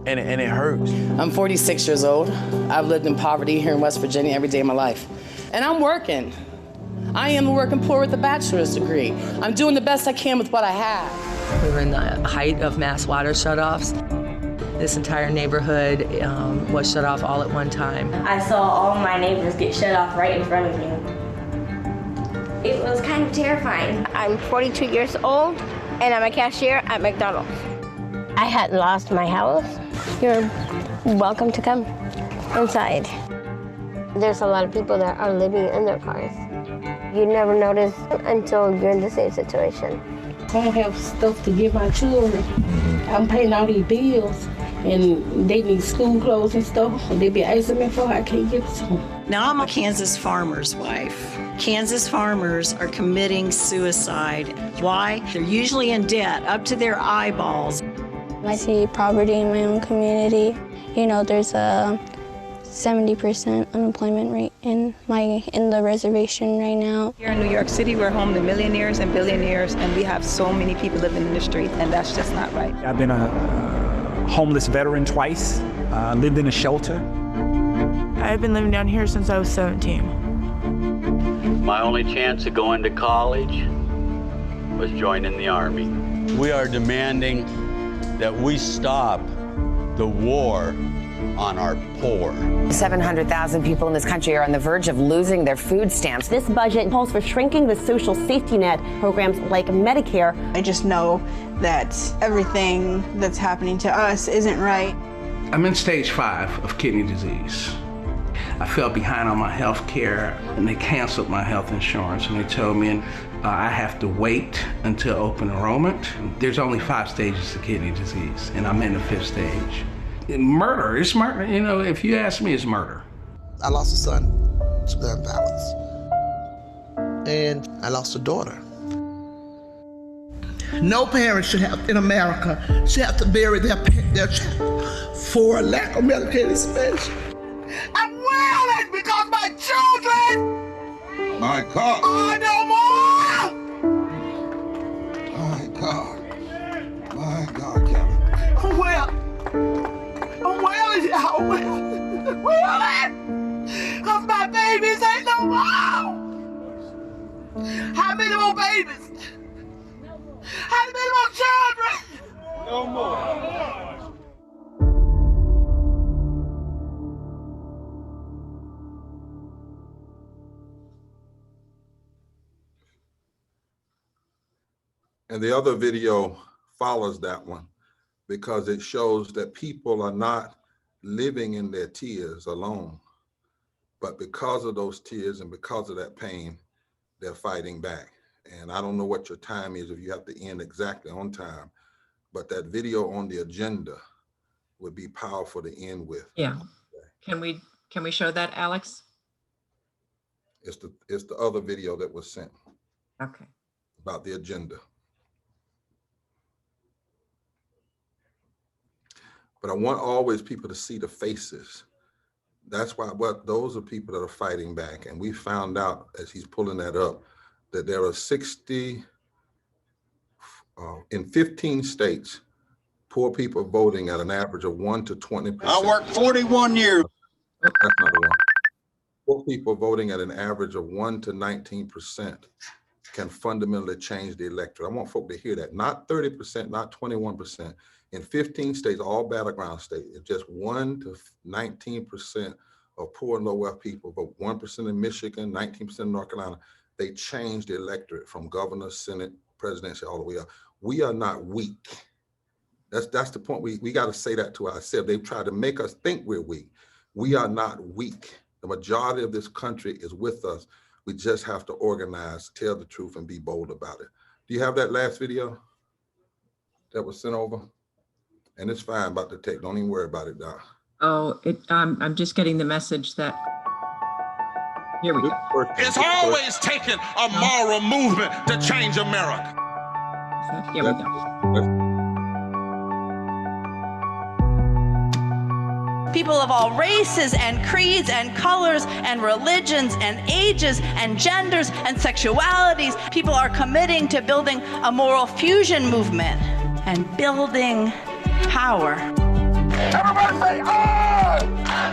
And it hurts. I'm 46 years old. I've lived in poverty here in West Virginia every day of my life. And I'm working. I am a working poor with a bachelor's degree. I'm doing the best I can with what I have. We were in the height of mass water shutoffs. This entire neighborhood was shut off all at one time. I saw all my neighbors get shut off right in front of me. It was kind of terrifying. I'm 42 years old, and I'm a cashier at McDonald's. I had lost my house. You're welcome to come inside. There's a lot of people that are living in their cars. You never notice until you're in the same situation. I don't have stuff to give my children. I'm paying all these bills, and they need school clothes and stuff, and they be asking me for, I can't give it to them. Now I'm a Kansas farmer's wife. Kansas farmers are committing suicide. Why? They're usually in debt up to their eyeballs. I see poverty in my own community. You know, there's a 70% unemployment rate in the reservation right now. Here in New York City, we're home to millionaires and billionaires, and we have so many people living in the street, and that's just not right. I've been a homeless veteran twice, lived in a shelter. I've been living down here since I was 17. My only chance of going to college was joining the Army. We are demanding that we stop the war on our poor. 700,000 people in this country are on the verge of losing their food stamps. This budget calls for shrinking the social safety net programs like Medicare. I just know that everything that's happening to us isn't right. I'm in stage 5 of kidney disease. I fell behind on my health care, and they canceled my health insurance, and they told me I have to wait until open enrollment. There's only 5 stages of kidney disease, and I'm in the 5th stage. Murder, it's murder. You know, if you ask me, it's murder. I lost a son to gun violence, and I lost a daughter. No parent should have, in America, should have to bury their child for a lack of medical expense. I'm wailing because my children, my God, are no more. My God, Kelly. I'm wailing, y'all. I'm wailing, because my babies ain't no more. How many more babies? How many more children? No more. And the other video follows that one because it shows that people are not living in their tears alone, but because of those tears and because of that pain, they're fighting back. And I don't know what your time is, if you have to end exactly on time, but that video on the agenda would be powerful to end with. Yeah. Can we show that, Alex? It's the other video that was sent. Okay. About the agenda. But I want always people to see the faces. That's why those are people that are fighting back. And we found out, as he's pulling that up, that there are 60, in 15 states, poor people voting at an average of 1 to 20%. I worked 41 years. That's not the one. Poor people voting at an average of 1 to 19% can fundamentally change the electorate. I want folk to hear that. Not 30%, not 21%. In 15 states, all battleground states, it's just 1 to 19% of poor and low wealth people, but 1% in Michigan, 19% in North Carolina. They changed the electorate from governor, senate, presidential, all the way up. We are not weak. That's the point. We got to say that to ourselves. They've tried to make us think we're weak. We are not weak. The majority of this country is with us. We just have to organize, tell the truth, and be bold about it. Do you have that last video that was sent over? And it's fine about the tech. Don't even worry about it, Doc. Oh, I'm just getting the message that. Here we go. It's always taken a moral movement to change America. Here we go. People of all races and creeds and colors and religions and ages and genders and sexualities. People are committing to building a moral fusion movement and building power. Everybody say, oh! I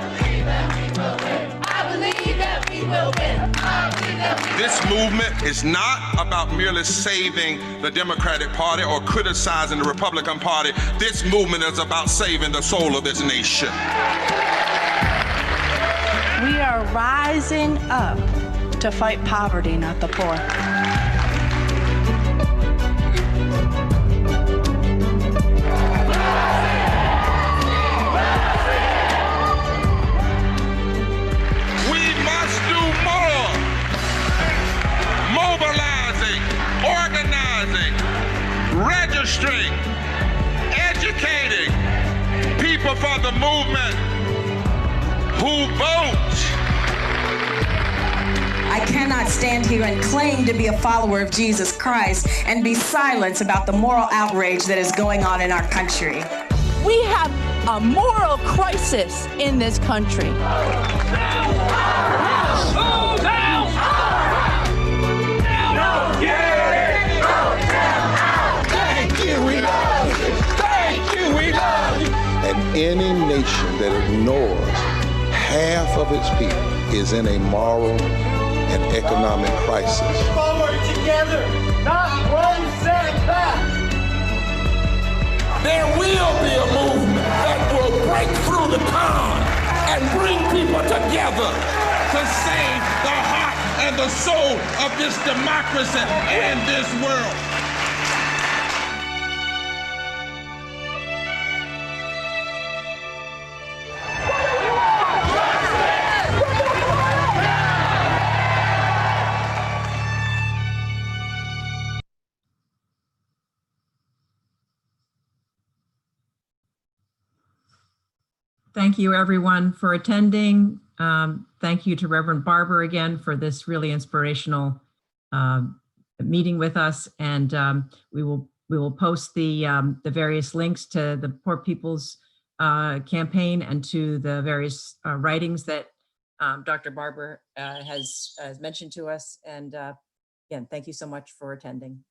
believe that we will win. I believe that we will win. I believe that we will win. This movement is not about merely saving the Democratic Party or criticizing the Republican Party. This movement is about saving the soul of this nation. We are rising up to fight poverty, not the poor. ministry, educating people for the movement who vote. I cannot stand here and claim to be a follower of Jesus Christ and be silent about the moral outrage that is going on in our country. We have a moral crisis in this country. Thank you, we love you. Thank you, we love you. And any nation that ignores half of its people is in a moral and economic crisis. Forward together, not one step back. There will be a movement that will break through the con and bring people together to save the heart and the soul of this democracy and this world. Thank you, everyone, for attending. Thank you to Reverend Barber again for this really inspirational meeting with us. And we will post the various links to the Poor People's Campaign and to the various writings that Dr. Barber has mentioned to us. And again, thank you so much for attending.